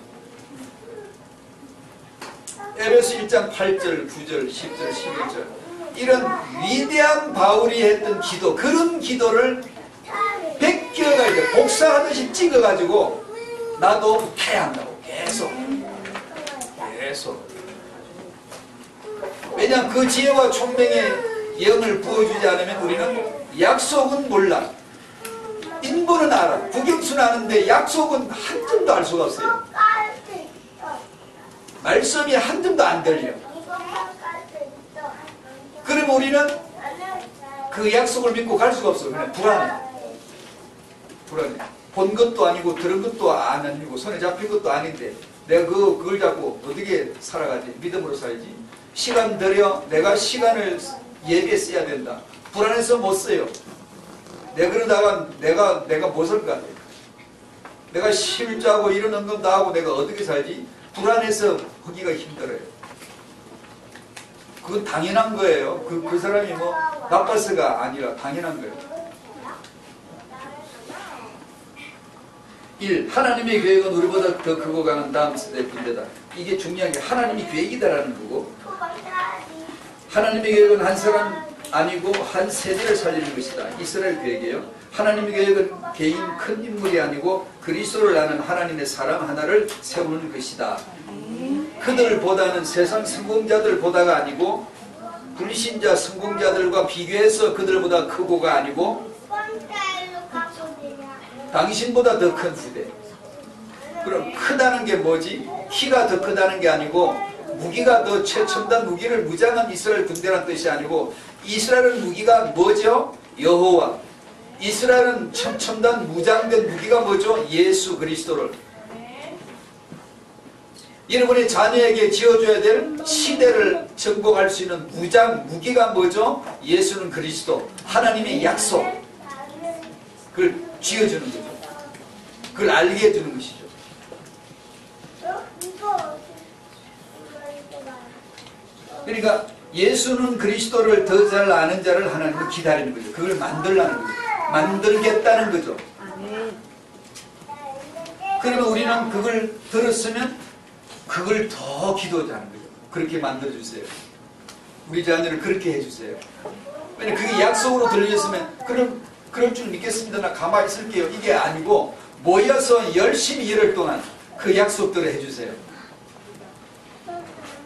에베소 1장 8절, 9절, 10절, 11절 이런 위대한 바울이 했던 기도, 그런 기도를 베껴가야 돼. 복사하듯이 찍어가지고 나도 해야 한다고. 계속. 왜냐하면 그 지혜와 총명의 영을 부어주지 않으면 우리는 약속은 몰라. 인본은 알아. 구경수는 아는데 약속은 한 점도 알 수가 없어요. 말씀이 한 점도 안 들려. 그러면 우리는 그 약속을 믿고 갈 수가 없어요. 그냥 불안해. 본 것도 아니고 들은 것도 아니고 손에 잡힌 것도 아닌데 내가 그걸 잡고 어떻게 살아가지? 믿음으로 살지. 시간 들여 내가 시간을 예배에 써야 된다. 불안해서 못 써요. 내가 그러다가 내가 못 살 것 같아요. 내가 실자고 이런 운동 다 하고 내가 어떻게 살지? 불안해서 하기가 힘들어요. 그건 당연한 거예요. 그 사람이 뭐 나빠서가 아니라 당연한 거예요. 1. 하나님의 계획은 우리보다 더 크고 강한 다음 세대 군대다. 이게 중요한 게 하나님이 계획이다라는 거고, 하나님의 계획은 한 사람 아니고 한 세대를 살리는 것이다. 이스라엘 계획이에요. 하나님의 계획은 개인 큰 인물이 아니고 그리스도를 아는 하나님의 사람 하나를 세우는 것이다. 그들보다는 세상 성공자들보다가 아니고 불신자 성공자들과 비교해서 그들보다 크고가 아니고 당신보다 더 큰 후대. 그럼 크다는 게 뭐지? 키가 더 크다는 게 아니고 무기가 더 최첨단 무기를 무장한 이스라엘 군대란 뜻이 아니고 이스라엘은 무기가 뭐죠? 여호와. 이스라엘은 최첨단 무장된 무기가 뭐죠? 예수 그리스도를. 여러분의 자녀에게 지어줘야 될 시대를 정복할 수 있는 무기가 뭐죠? 예수는 그리스도. 하나님의 약속. 그걸 쥐어주는 거죠. 그걸 알게 해주는 것이죠. 그러니까 예수는 그리스도를 더 잘 아는 자를 하나님은 기다리는 거죠. 그걸 만들라는 거죠. 만들겠다는 거죠. 그러면 우리는 그걸 들었으면 그걸 더 기도하는 거죠. 그렇게 만들어주세요. 우리 자녀를 그렇게 해주세요. 왜냐면 그게 약속으로 들려졌으면 그럴 줄 믿겠습니다. 나 가만히 있을게요. 이게 아니고 모여서 열심히 열흘 동안 그 약속대로 해주세요.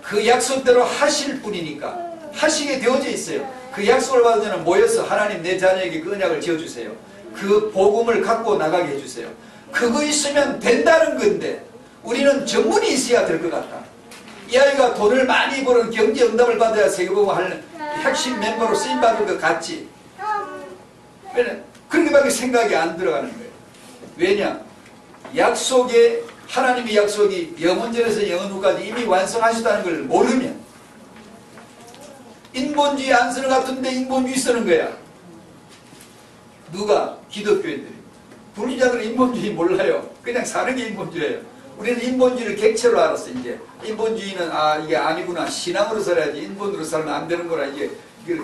그 약속대로 하실 분이니까 하시게 되어져 있어요. 그 약속을 받으면 모여서 하나님 내 자녀에게 그 언약을 지어주세요. 그 복음을 갖고 나가게 해주세요. 그거 있으면 된다는 건데 우리는 전문이 있어야 될 것 같다. 이 아이가 돈을 많이 버는 경제 응답을 받아야 세계보고 하는 핵심 멤버로 쓰임받을 것 같지. 왜냐면 그렇게밖에 생각이 안 들어가는 거예요. 왜냐? 약속에 하나님의 약속이 영원전에서 영원 후까지 이미 완성하셨다는 걸 모르면 인본주의 안 쓰는 것 같은데 인본주의 쓰는 거야. 누가? 기독교인들이. 불신자들은 인본주의 몰라요. 그냥 사는 게 인본주의예요. 우리는 인본주의를 객체로 알았어. 이제 인본주의는 이게 아니구나. 신앙으로 살아야지 인본으로 살면 안 되는 거라. 이게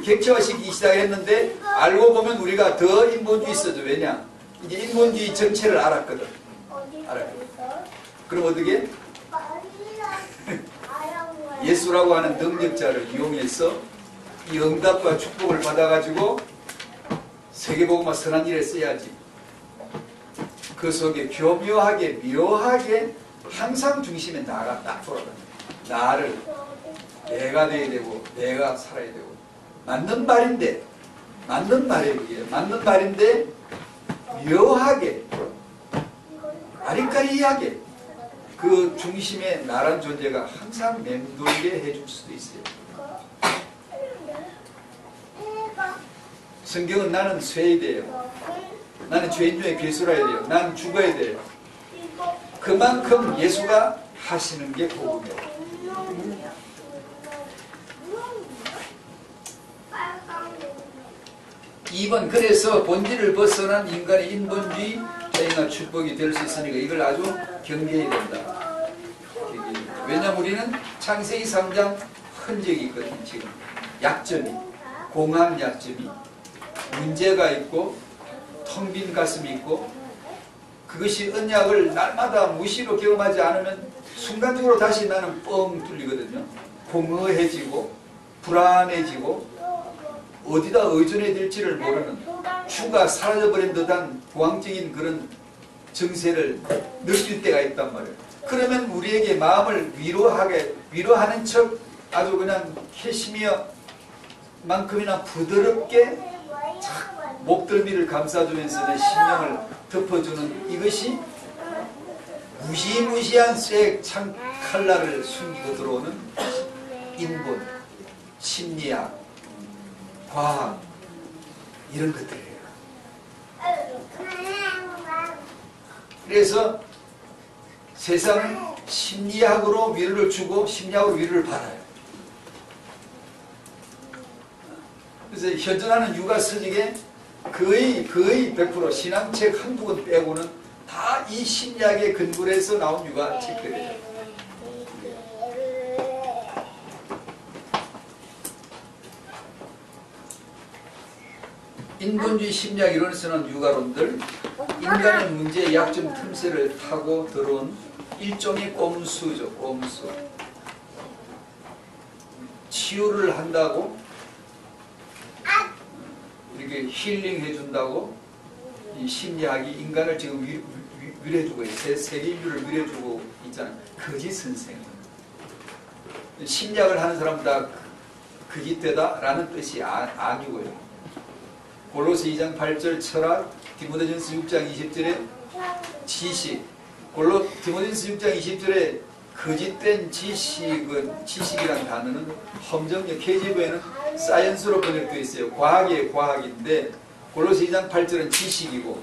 객체화시키기 시작했는데 알고 보면 우리가 더 인본주의 써죠. 왜냐? 이제 인본주의 전체를 알았거든. 알아요. 그럼 어떻게? 예수라고 하는 능력자를 이용해서 이 응답과 축복을 받아가지고 세계복음화 선한 일에 써야지. 그 속에 교묘하게 묘하게 항상 중심에 나가 딱 돌아가는 거야. 나를 내가 돼야 되고 내가 살아야 되고 맞는 말인데 맞는 말이에요. 맞는 말인데 묘하게 아리까리하게 그 중심에 나란 존재가 항상 맴돌게 해줄 수도 있어요. 성경은 나는 쇠야 돼요. 나는 죄인 중에 괴수라야 돼요. 나는 죽어야 돼요. 그만큼 예수가 하시는 게 복음이에요. 2번 그래서 본질을 벗어난 인간의 인본주의 자유나 축복이 될 수 있으니까 이걸 아주 경계해야 된다. 왜냐하면 우리는 창세기 3장 흔적이 있거든요. 지금 약점이 공학 약점이 문제가 있고 텅 빈 가슴이 있고 그것이 언약을 날마다 무시로 경험하지 않으면 순간적으로 다시 나는 뻥 뚫리거든요. 공허해지고 불안해지고 어디다 의존해야 될지를 모르는 주가 사라져버린 듯한 고황적인 그런 정세를 느낄 때가 있단 말이에요. 그러면 우리에게 마음을 위로하는 척 아주 그냥 캐시미어만큼이나 부드럽게 목덜미를 감싸주면서 내 심령을 덮어주는 이것이 무시무시한 쇠 창칼날을 숨기고 들어오는 인본, 심리학, 과학 이런 것들이에요. 그래서 세상은 심리학으로 위로를 주고 심리학으로 위로를 받아요. 그래서 현존하는 육아 서적에 거의 100% 신앙책 한두 권 빼고는 다 이 심리학의 근거로 해서 나온 육아 책들이에요. 인본주의 심리학 이론에서는 육아론들, 인간의 문제의 약점 틈새를 타고 들어온 일종의 꼼수죠. 꼼수. 치유를 한다고, 이렇게 힐링해 준다고 이 심리학이 인간을 지금 위로해주고 있어요. 세계 인류를 위로해주고 있잖아요. 거짓 선생. 심리학을 하는 사람 다 거짓되다 라는 뜻이 아니고요. 골로새 2장 8절 철학, 디모데전서 6장 20절에 지식, 디모데전서 6장 20절에 거짓된 지식이라는 단어는 함정역 KJV에는 사이언스로 번역되어 있어요. 과학이에요. 과학인데 골로새 2장 8절은 지식이고,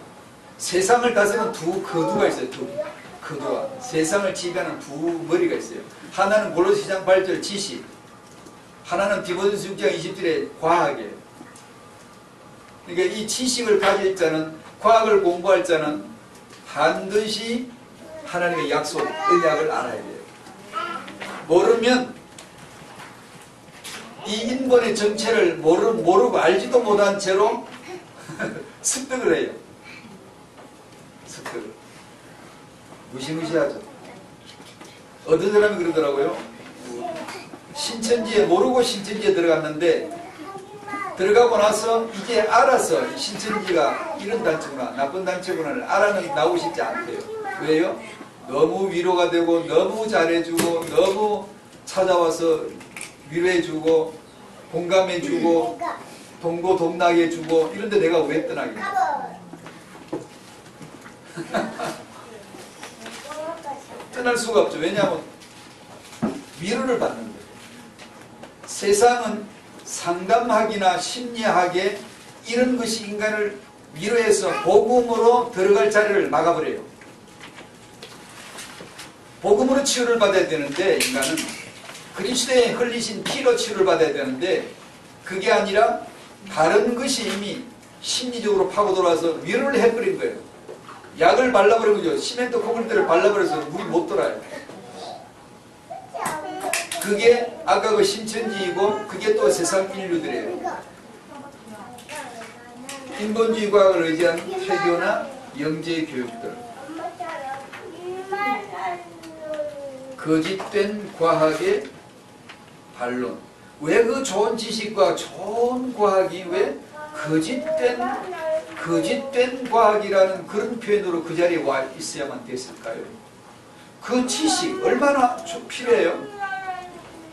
세상을 다스리는 두 거두가 있어요. 두 거두가. 세상을 지배하는 두 머리가 있어요. 하나는 골로새 2장 8절 지식, 하나는 디모데전서 6장 20절에 과학이에요. 그러니까 이 지식을 가질 자는, 과학을 공부할 자는 반드시 하나님의 약속, 언약을 알아야 돼요. 모르면 이 인본의 정체를 모르고 알지도 못한 채로 습득을 해요. 습득을. 무시무시하죠. 어떤 사람이 그러더라고요. 신천지에, 모르고 신천지에 들어갔는데 들어가고 나서 이제 알아서 신천지가 이런 단체구나, 나쁜 단체구나를 알아는 나오고 싶지 않대요. 왜요? 너무 위로가 되고, 너무 잘해주고, 너무 찾아와서 위로해주고, 공감해주고, 동고동락해주고, 이런데 내가 왜 떠나겠냐? 떠날 수가 없죠. 왜냐하면 위로를 받는 거예요. 세상은 상담학이나 심리학에 이런 것이 인간을 위로해서 복음으로 들어갈 자리를 막아버려요. 복음으로 치유를 받아야 되는데, 인간은 그리스도의 흘리신 피로 치유를 받아야 되는데, 그게 아니라 다른 것이 이미 심리적으로 파고들어와서 위로를 해버린 거예요. 약을 발라버린 거죠. 시멘트 콘크리트를 발라버려서 물이 못 돌아요. 그게 아까 그 신천지이고, 그게 또 세상 인류들이에요. 인본주의 과학을 의지한 회교나 영재 교육들, 거짓된 과학의 반론. 왜 그 좋은 지식과 좋은 과학이 왜 거짓된 과학이라는 그런 표현으로 그 자리에 와 있어야만 됐을까요? 그 지식 얼마나 필요해요?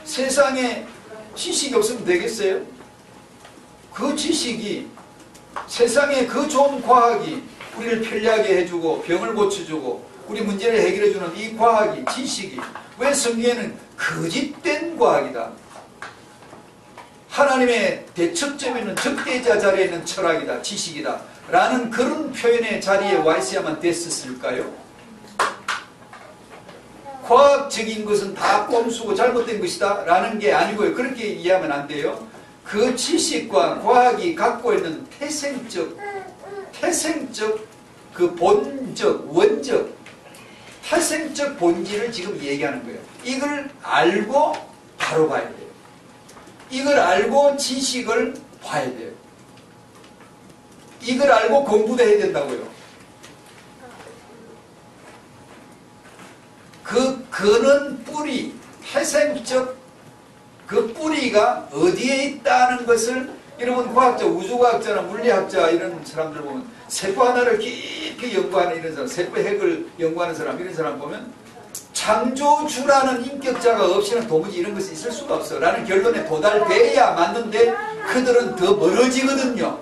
세상에 지식이 없으면 되겠어요? 그 지식이, 세상에 그 좋은 과학이 우리를 편리하게 해주고 병을 고쳐주고 우리 문제를 해결해주는 이 과학이, 지식이 왜 성경에는 거짓된 과학이다, 하나님의 대척점에 있는 적대자 자리에 있는 철학이다, 지식이다 라는 그런 표현의 자리에 와 있어야만 됐었을까요? 과학적인 것은 다 꼼수고 잘못된 것이다 라는 게 아니고요. 그렇게 이해하면 안 돼요. 그 지식과 과학이 갖고 있는 태생적 그 본적, 원적, 태생적 본질을 지금 얘기하는 거예요. 이걸 알고 바로 봐야 돼요. 이걸 알고 지식을 봐야 돼요. 이걸 알고 공부도 해야 된다고요. 그 근원 뿌리, 태생적 그 뿌리가 어디에 있다는 것을, 여러분 과학자, 우주과학자나 물리학자 이런 사람들 보면 세포 하나를 깊이 연구하는 이런 사람, 세포 핵을 연구하는 사람, 이런 사람 보면 창조주라는 인격자가 없이는 도무지 이런 것이 있을 수가 없어 라는 결론에 도달돼야 맞는데, 그들은 더 멀어지거든요.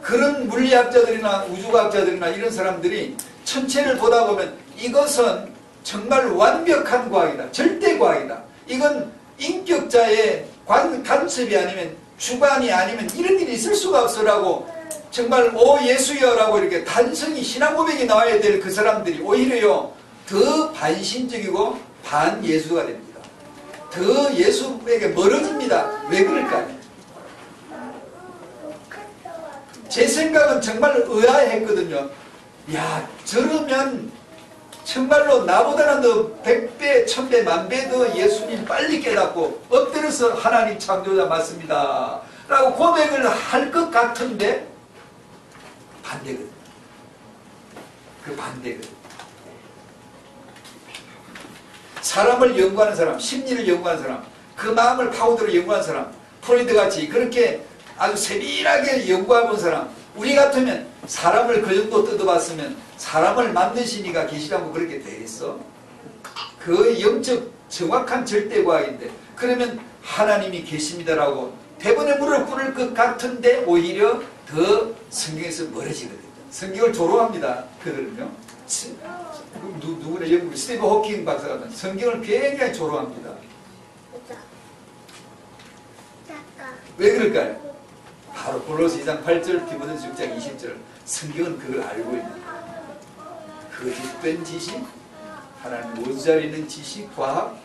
그런 물리학자들이나 우주과학자들이나 이런 사람들이 천체를 보다 보면 이것은 정말 완벽한 과학이다, 절대 과학이다, 이건 인격자의 간섭이 아니면 주관이 아니면 이런 일이 있을 수가 없어라고 정말 오 예수여라고 이렇게 단성이 신앙 고백이 나와야 될 그 사람들이 오히려요 더 반신적이고 반예수가 됩니다. 더 예수에게 멀어집니다. 왜 그럴까요? 제 생각은 정말 의아했거든요. 야, 저러면 정말로 나보다는 더 100배, 1000배, 만배 더 예수님 빨리 깨닫고 엎드려서 하나님 창조자 맞습니다 라고 고백을 할 것 같은데 반대거든요. 그 반대거든요. 사람을 연구하는 사람, 심리를 연구하는 사람, 그 마음을 파고들어 연구하는 사람, 프로이드같이 그렇게 아주 세밀하게 연구해 본 사람, 우리 같으면 사람을 그 정도 뜯어봤으면 사람을 만드시니까 계시라고 그렇게 되겠어? 그 영적 정확한 절대과학인데 그러면 하나님이 계십니다라고 대부분의 물을 꿇을 것 같은데 오히려 더 성경에서 멀어지거든요. 성경을 조롱합니다. 그들은요. 누구나 영국 스티브 호킹 박사가 성경을 굉장히 조롱합니다. 왜 그럴까요? 바로 골로새 2장 8절, 디모데전서 6장 20절 성경은 그걸 알고 있는 거짓된 지식, 하나님 원자리 있는 지식, 과학,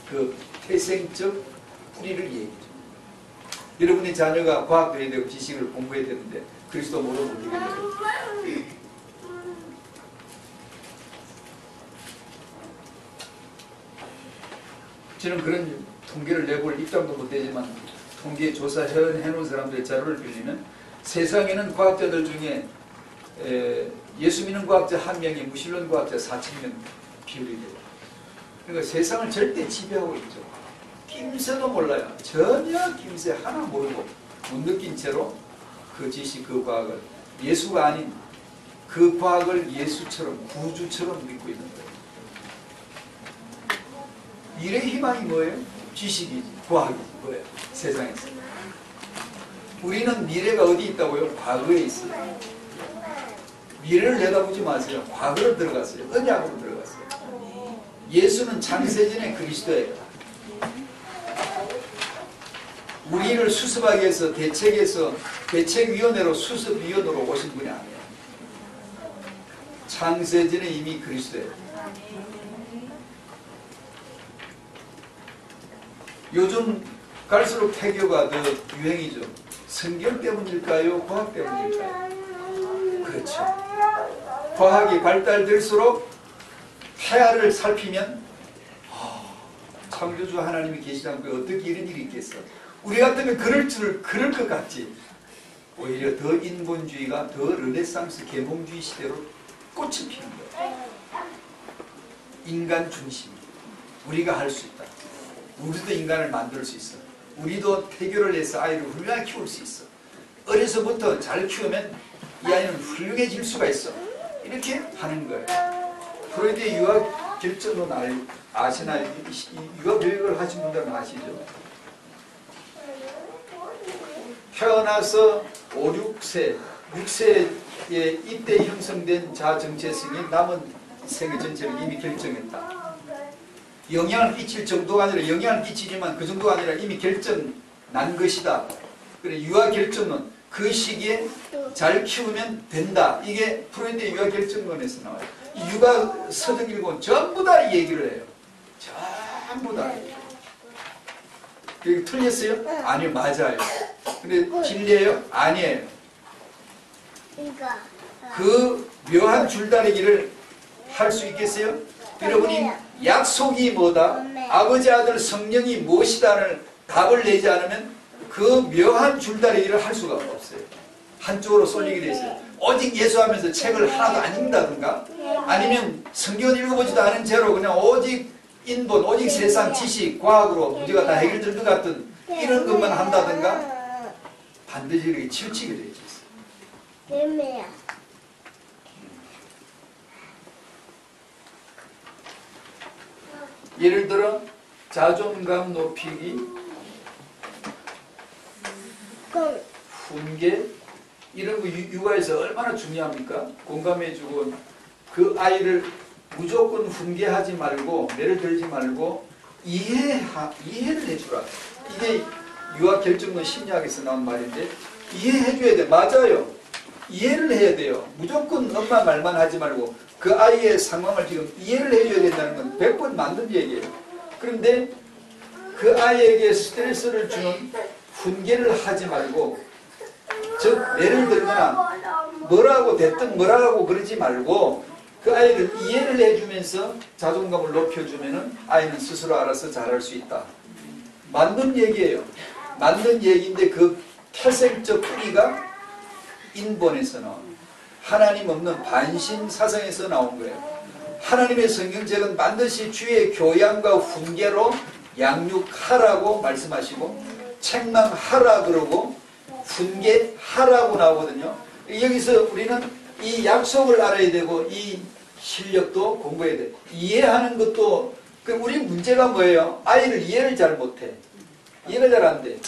그 태생적 뿌리를 얘기해 줍니다. 여러분의 자녀가 과학도 해야 되고 지식을 공부해야 되는데 그리스도 모르면 어떻게 돼요? 저는 그런 통계를 내볼 입장도 못 되지만 통계 조사 해놓은 사람들의 자료를 빌리면 세상에는 과학자들 중에 예수 믿는 과학자 1명이 무신론 과학자 4,000명 비율이 돼요. 그러니까 세상을 절대 지배하고 있죠. 낌새도 몰라요. 전혀 낌새 하나 모르고 못 느낀 채로 그 지식, 그 과학을 예수가 아닌 그 과학을 예수처럼 구주처럼 믿고 있는 거예요. 미래의 희망이 뭐예요? 지식이지, 과학이지, 뭐예요? 세상에서. 우리는 미래가 어디 있다고요? 과거에 있어요. 미래를 내다보지 마세요. 과거로 들어갔어요. 언약으로 들어갔어요. 예수는 창세전의 그리스도예요. 우리를 수습하기 위해서 대책위원회로 수습위원으로 오신 분이 아니에요. 창세전에 이미 그리스도예요. 요즘 갈수록 태교가 더 유행이죠. 성경 때문일까요? 과학 때문일까요? 그렇죠. 과학이 발달될수록 태아를 살피면 창조주 하나님이 계시지 않고 어떻게 이런 일이 있겠어. 우리 같으면 그럴 것 같지. 오히려 더 인본주의가 더 르네상스 계몽주의 시대로 꽃을 피는 거예요. 인간 중심. 우리가 할 수 있다. 우리도 인간을 만들 수 있어. 우리도 태교를 해서 아이를 훌륭하게 키울 수 있어. 어려서부터 잘 키우면 이 아이는 훌륭해질 수가 있어. 이렇게 하는 거예요. 프로이드의 유학 결정론 아시나요? 유학 교육을 하신 분들은 아시죠? 태어나서 5, 6세에 이때 형성된 자아 정체성이 남은 세계 전체를 이미 결정했다. 영향을 끼칠 정도가 아니라 영향을 끼치지만 그 정도가 아니라 이미 결정난 것이다. 그래 유아 결정론 그 시기에 잘 키우면 된다. 이게 프로이드의 유아 결정론에서 나와요. 육아 서적 읽으면 전부 다 이 얘기를 해요. 전부 다. 이게 틀렸어요? 아니요, 맞아요. 근데 진리예요? 아니에요. 그 묘한 줄다리기를 할 수 있겠어요? 여러분이 약속이 뭐다? 아버지, 아들, 성령이 무엇이다를 답을 내지 않으면 그 묘한 줄다리기를 할 수가 없어요. 한쪽으로 쏠리게 돼 있어요. 오직 예수하면서 책을 하나도 안 읽는다든가 아니면 성경을 읽어보지도 않은 채로 그냥 오직 인본, 오직 세상 지식, 과학으로 문제가 다 해결될 것 같은 이런 것만 한다든가 반드시 이렇게 치우치게 되어 있어요. 예를 들어 자존감 높이기, 훈계 이런 거 육아에서 얼마나 중요합니까? 공감해주고 그 아이를 무조건 훈계하지 말고 매를 들지 말고 이해를 해주라. 이게 유아결정론 심리학에서 나온 말인데 이해해줘야 돼. 맞아요. 이해를 해야 돼요. 무조건 엄마 말만 하지 말고 그 아이의 상황을 지금 이해를 해줘야 된다는 건 100번 맞는 얘기예요. 그런데 그 아이에게 스트레스를 주는 훈계를 하지 말고, 즉 예를 들거나 뭐라고 됐든 뭐라고 그러지 말고 그 아이를 이해를 해주면서 자존감을 높여주면 아이는 스스로 알아서 잘할 수 있다. 맞는 얘기예요. 맞는 얘기인데 그 태생적 뿌리가 인본에서 나온, 하나님 없는 반신 사상에서 나온 거예요. 하나님의 성경책은 반드시 주의 교양과 훈계로 양육하라고 말씀하시고 책망하라 그러고 훈계하라고 나오거든요. 여기서 우리는 이 약속을 알아야 되고 이 실력도 공부해야 돼. 이해하는 것도, 우리 문제가 뭐예요? 아이를 이해를 잘 못해. 이해가 잘 안 돼.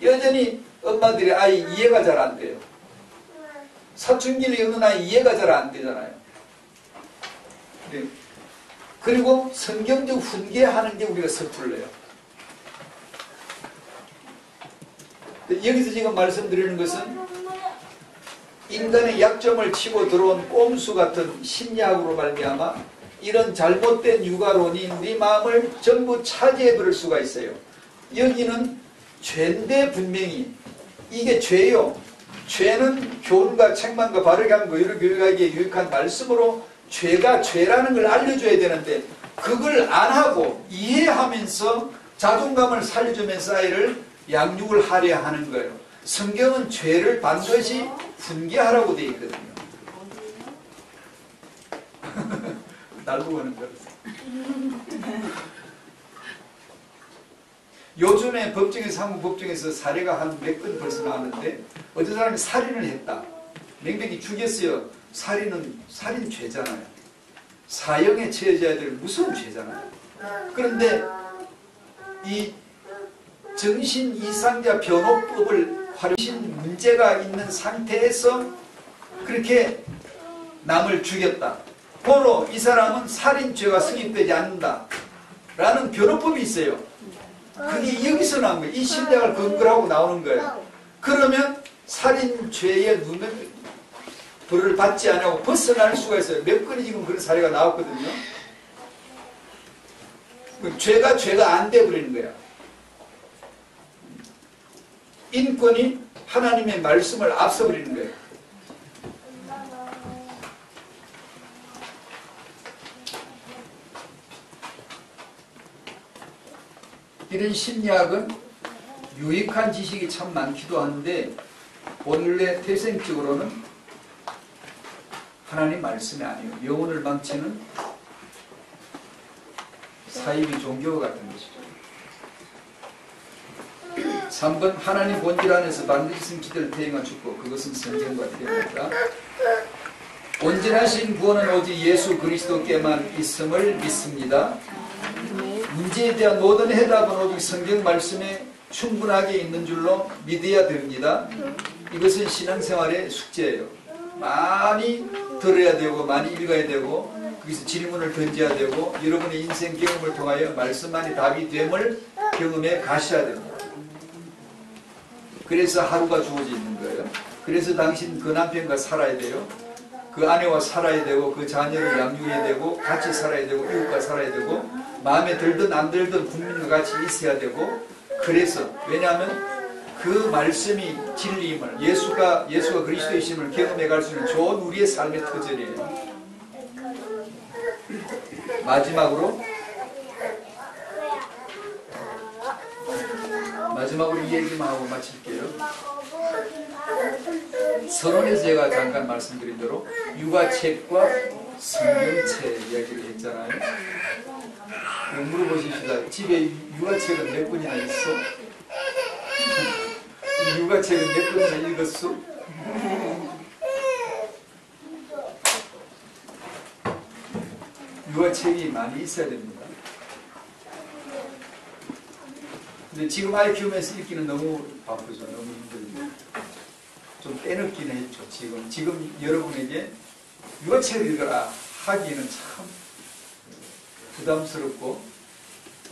여전히 엄마들이 아이 이해가 잘 안 돼요. 사춘기를 겪는 아이 이해가 잘 안 되잖아요. 그리고 성경적 훈계하는 게 우리가 서툴러요. 여기서 지금 말씀드리는 것은 인간의 약점을 치고 들어온 꼼수 같은 심리학으로 말미암아 이런 잘못된 육아론이 네 마음을 전부 차지해 버릴 수가 있어요. 여기는 죄인데 분명히 이게 죄요. 죄는 교훈과 책망과 바르게 하는 거예요. 교육에게 유익한 말씀으로 죄가 죄라는 걸 알려줘야 되는데 그걸 안 하고 이해하면서 자존감을 살려주면서 아이를 양육을 하려 하는 거예요. 성경은 죄를 반드시 훈계하라고 되어 있거든요. 날 보고는 그렇습니다. 요즘에 법정에서, 한국 법정에서 사례가 한 몇 건 벌써 나왔는데 어떤 사람이 살인을 했다. 명백히 죽였어요. 살인은 살인죄잖아요. 사형에 처해져야 될 무서운 죄잖아요. 그런데 이 정신 이상자 변호법을 활용신 문제가 있는 상태에서 그렇게 남을 죽였다. 고로 이 사람은 살인죄가 성립되지 않는다 라는 변호법이 있어요. 그게 여기서 나온 거예요. 이 심리학을 근거로 하고 나오는 거예요. 그러면 살인죄의 벌을 받지 않고 벗어날 수가 있어요. 몇 건이 지금 그런 사례가 나왔거든요. 죄가 안 돼버리는 거야. 인권이 하나님의 말씀을 앞서버리는 거예요. 이런 심리학은 유익한 지식이 참 많기도 한데 본래 태생적으로는 하나님 말씀이 아니에요. 영혼을 망치는 사이비 종교 같은 것이죠. 3번 하나님 본질 안에서 반드시 있은 기대를 태행한 축복, 그것은 성경과 태행한다. 온전하신 구원은 오직 예수 그리스도께만 있음을 믿습니다. 문제에 대한 모든 해답은 오직 성경 말씀에 충분하게 있는 줄로 믿어야 됩니다. 이것은 신앙생활의 숙제예요. 많이 들어야 되고 많이 읽어야 되고 거기서 질문을 던져야 되고 여러분의 인생 경험을 통하여 말씀만이 답이 됨을 경험해 가셔야 됩니다. 그래서 하루가 주어져 있는 거예요. 그래서 당신 그 남편과 살아야 돼요. 그 아내와 살아야 되고 그 자녀를 양육해야 되고 같이 살아야 되고 이웃과 살아야 되고 마음에 들든 안 들든 국민과 같이 있어야 되고, 그래서 왜냐하면 그 말씀이 진리임을 예수가 그리스도이심을 경험해 갈 수 있는 좋은 우리의 삶의 터전이에요. 마지막으로 이 얘기만 하고 마칠게요. 서론에서 제가 잠깐 말씀드린 대로 육아책과 성경책 이야기를 했잖아요. 물어보십시다. 집에 육아책은 몇 권이나 있어? 육아책은 몇 권이나 읽었어? 육아책이 많이 있어야 됩니다. 근데 지금 아이 키우면서 읽기는 너무 바쁘죠. 너무 힘들죠. 좀 빼먹기는 했죠. 지금 여러분에게 육아책을 읽어라 하기에는 참 부담스럽고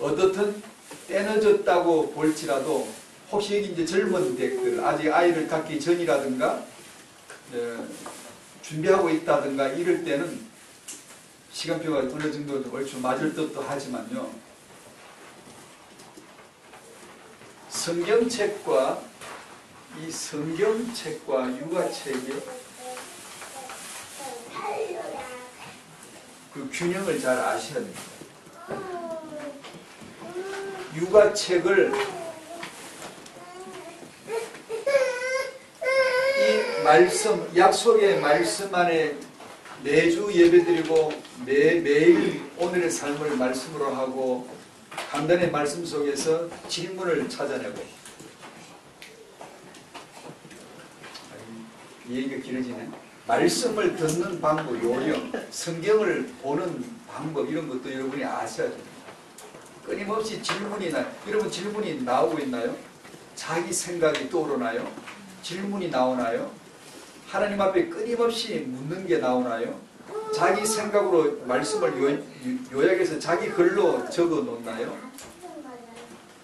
어떻든 때늦었다고 볼지라도 혹시 여기 이제 젊은 댁들 아직 아이를 갖기 전이라든가 준비하고 있다든가 이럴 때는 시간표가 어느 정도 얼추 맞을 듯도 하지만요. 성경책과 이 성경책과 육아책의 그 균형을 잘 아셔야 됩니다. 육아책을 이 말씀, 약속의 말씀 안에 매주 예배드리고 매일 오늘의 삶을 말씀으로 하고 강단의 말씀 속에서 질문을 찾아내고 이 얘기가 길어지네. 말씀을 듣는 방법, 요령, 성경을 보는 방법 이런 것도 여러분이 아셔야 됩니다. 끊임없이 질문이 여러분 질문이 나오고 있나요? 자기 생각이 떠오르나요? 질문이 나오나요? 하나님 앞에 끊임없이 묻는 게 나오나요? 자기 생각으로 말씀을 요약해서 자기 글로 적어 놓나요?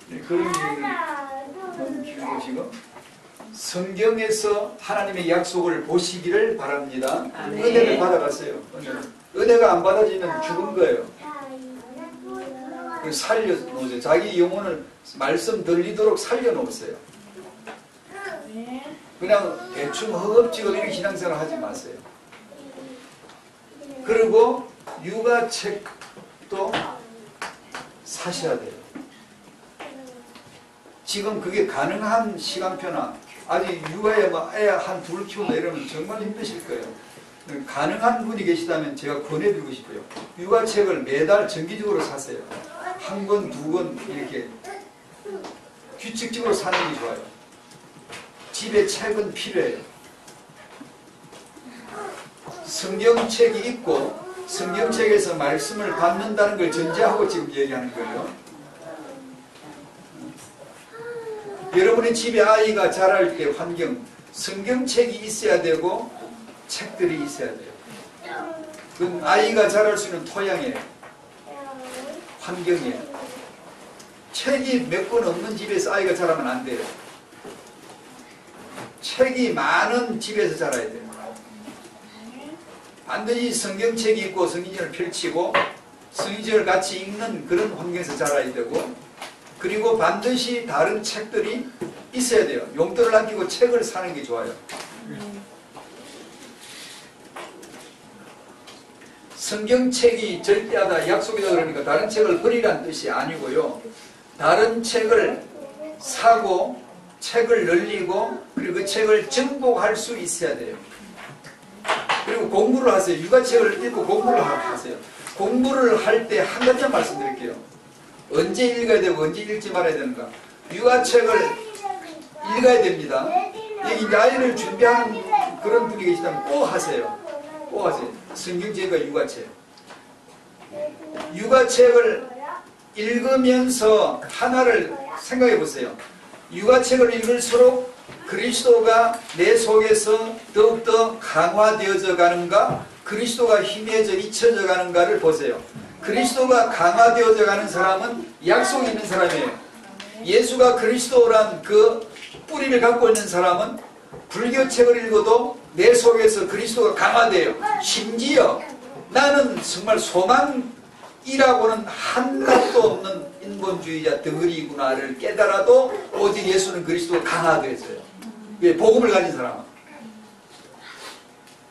네, 그런 얘기를 기억하시고 성경에서 하나님의 약속을 보시기를 바랍니다. 은혜를 받아가세요. 은혜가 안 받아지면 죽은 거예요. 살려놓으세요. 자기 영혼을 말씀 들리도록 살려놓으세요. 그냥 대충 허겁지겁 이렇게 신앙생활 하지 마세요. 그리고 육아책도 사셔야 돼요. 지금 그게 가능한 시간표나 아직 육아에 애 한 둘 키우고 이러면 정말 힘드실 거예요. 가능한 분이 계시다면 제가 권해드리고 싶어요. 육아책을 매달 정기적으로 사세요. 한 권, 두 권 이렇게 규칙적으로 사는 게 좋아요. 집에 책은 필요해요. 성경책이 있고 성경책에서 말씀을 받는다는 걸 전제하고 지금 얘기하는 거예요. 여러분의 집에 아이가 자랄 때 환경, 성경책이 있어야 되고 책들이 있어야 돼요. 그건 아이가 자랄 수 있는 토양이에요. 환경이에요. 책이 몇 권 없는 집에서 아이가 자라면 안 돼요. 책이 많은 집에서 자라야 돼요. 반드시 성경책이 있고 성경책을 펼치고 성경책을 같이 읽는 그런 환경에서 자라야 되고 그리고 반드시 다른 책들이 있어야 돼요. 용돈을 남기고 책을 사는 게 좋아요. 성경책이 절대하다 약속이다 그러니까 다른 책을 버리라는 뜻이 아니고요. 다른 책을 사고 책을 늘리고 그리고 그 책을 정복할 수 있어야 돼요. 그리고 공부를 하세요. 육아책을 읽고 공부를 하세요. 공부를 할 때 한 가지 말씀드릴게요. 언제 읽어야 되고 언제 읽지 말아야 되는가. 육아책을 읽어야 됩니다. 여기 이제 아이를 준비하는 그런 분이 계시다면 꼭 하세요. 꼭 하세요. 성경책과 육아책. 육아책을 읽으면서 하나를 생각해 보세요. 육아책을 읽을수록 그리스도가 내 속에서 더욱더 강화되어져 가는가 그리스도가 힘해져 잊혀져 가는가를 보세요. 그리스도가 강화되어져 가는 사람은 약속이 있는 사람이에요. 예수가 그리스도란 그 뿌리를 갖고 있는 사람은 불교책을 읽어도 내 속에서 그리스도가 강화돼요. 심지어 나는 정말 소망이라고는 한낱도 없는 인본주의자 덩어리구나를 깨달아도 오직 예수는 그리스도가 강화되어져요. 왜? 복음을 가진 사람은.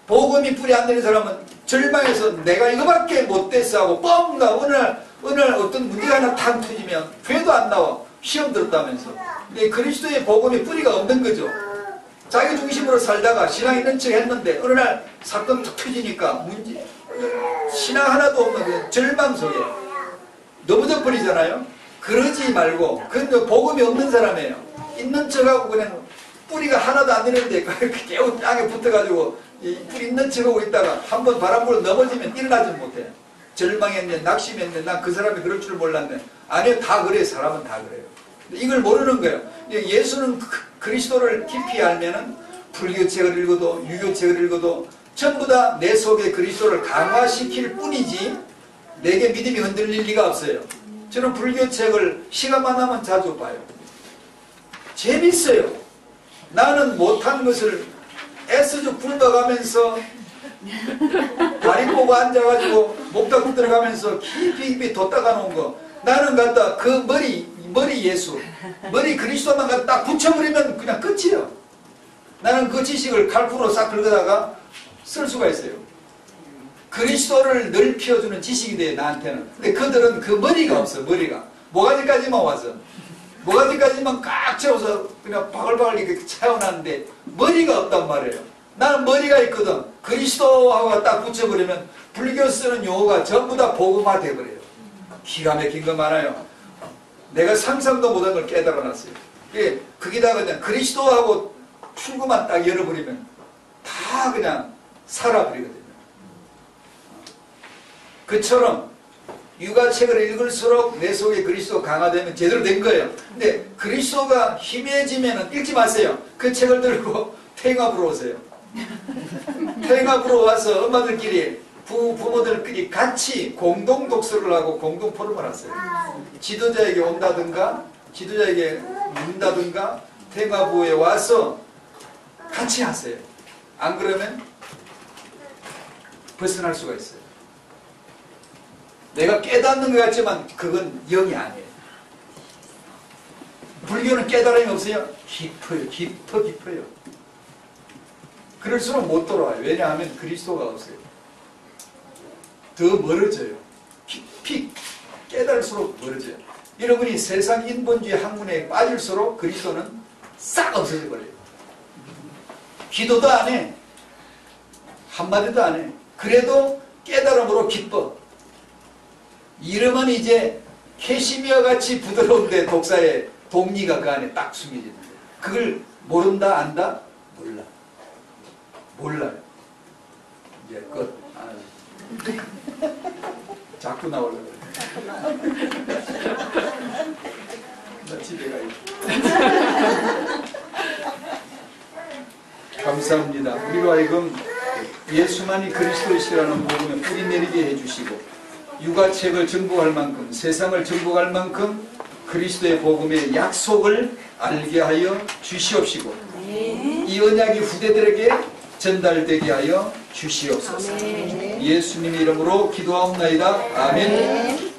복음이 뿌리 안 되는 사람은 절망해서 내가 이거밖에 못됐어 하고 뻥가 어느 날 어떤 문제가 하나 탁 터지면 죄도 안 나와. 시험 들었다면서. 근데 그리스도의 복음이 뿌리가 없는 거죠. 자기 중심으로 살다가 신앙 있는 척 했는데 어느 날 사건 툭 터지니까 신앙 하나도 없는 그 절망 속에 넘어져 버리잖아요. 그러지 말고 그건 복음이 없는 사람이에요. 있는 척하고 그냥 뿌리가 하나도 안 되는데 깨우 땅에 붙어가지고 뿌리 있는 척하고 있다가 한번 바람 불어 넘어지면 일어나지 못해. 절망했네, 낙심했네, 난 그 사람이 그럴 줄 몰랐네. 아니요, 다 그래요. 사람은 다 그래요. 이걸 모르는 거예요. 예수는 그리스도를 깊이 알면은 불교책을 읽어도 유교책을 읽어도 전부 다 내 속에 그리스도를 강화시킬 뿐이지 내게 믿음이 흔들릴 리가 없어요. 저는 불교책을 시간만 나면 자주 봐요. 재밌어요. 나는 못한 것을 애써서 굴러가면서 다리 보고 앉아가지고 목탁 들어가면서 깊이 뒀다가 놓은 거, 나는 갖다 그 머리 예수, 머리 그리스도만 갖다 딱 붙여버리면 그냥 끝이에요. 나는 그 지식을 칼국으로 싹 긁어다가 쓸 수가 있어요. 그리스도를 넓혀주는 지식이 돼, 나한테는. 근데 그들은 그 머리가 없어. 머리가 모가지까지만 와서, 모가지까지만 꽉 채워서 그냥 바글바글 이렇게 채워놨는데 머리가 없단 말이에요. 나는 머리가 있거든. 그리스도하고 딱 붙여버리면 불교 쓰는 용어가 전부 다 복음화 돼버려요. 기가 막힌 거 많아요. 내가 상상도 못한 걸 깨달아놨어요. 거기다가 그냥 그리스도하고 출구만 딱 열어버리면 다 그냥 살아버리거든요. 그처럼 육아책을 읽을수록 내 속에 그리스도가 강화되면 제대로 된 거예요. 근데 그리스도가 희미해지면 읽지 마세요. 그 책을 들고 태영합으로 오세요. 태영합으로 와서 엄마들끼리 부모들끼리 같이 공동 독서를 하고 공동 포럼을 하세요. 지도자에게 온다든가 지도자에게 묻는다든가 태영합부에 와서 같이 하세요. 안 그러면 벗어날 수가 있어요. 내가 깨닫는 것 같지만 그건 영이 아니에요. 불교는 깨달음이 없어요. 깊어요. 깊어요. 그럴수록 못 돌아와요. 왜냐하면 그리스도가 없어요. 더 멀어져요. 깊이 깨달을수록 멀어져요. 여러분이 세상 인본주의 학문에 빠질수록 그리스도는 싹 없어져 버려요. 기도도 안 해. 한마디도 안 해. 그래도 깨달음으로 기뻐. 이름은 이제 캐시미어 같이 부드러운데 독사의 독리가 그 안에 딱 숨겨지는데 그걸 모른다 안다? 몰라요. 이제 끝. 자꾸 나오려고 그래. 나 집에 가야지. 감사합니다. 우리로 하여금 예수만이 그리스도이시라는 복음에 뿌리 내리게 해주시고 육아책을 정복할 만큼 세상을 정복할 만큼 그리스도의 복음의 약속을 알게 하여 주시옵시고 이 언약이 후대들에게 전달되게 하여 주시옵소서. 예수님의 이름으로 기도하옵나이다. 아멘.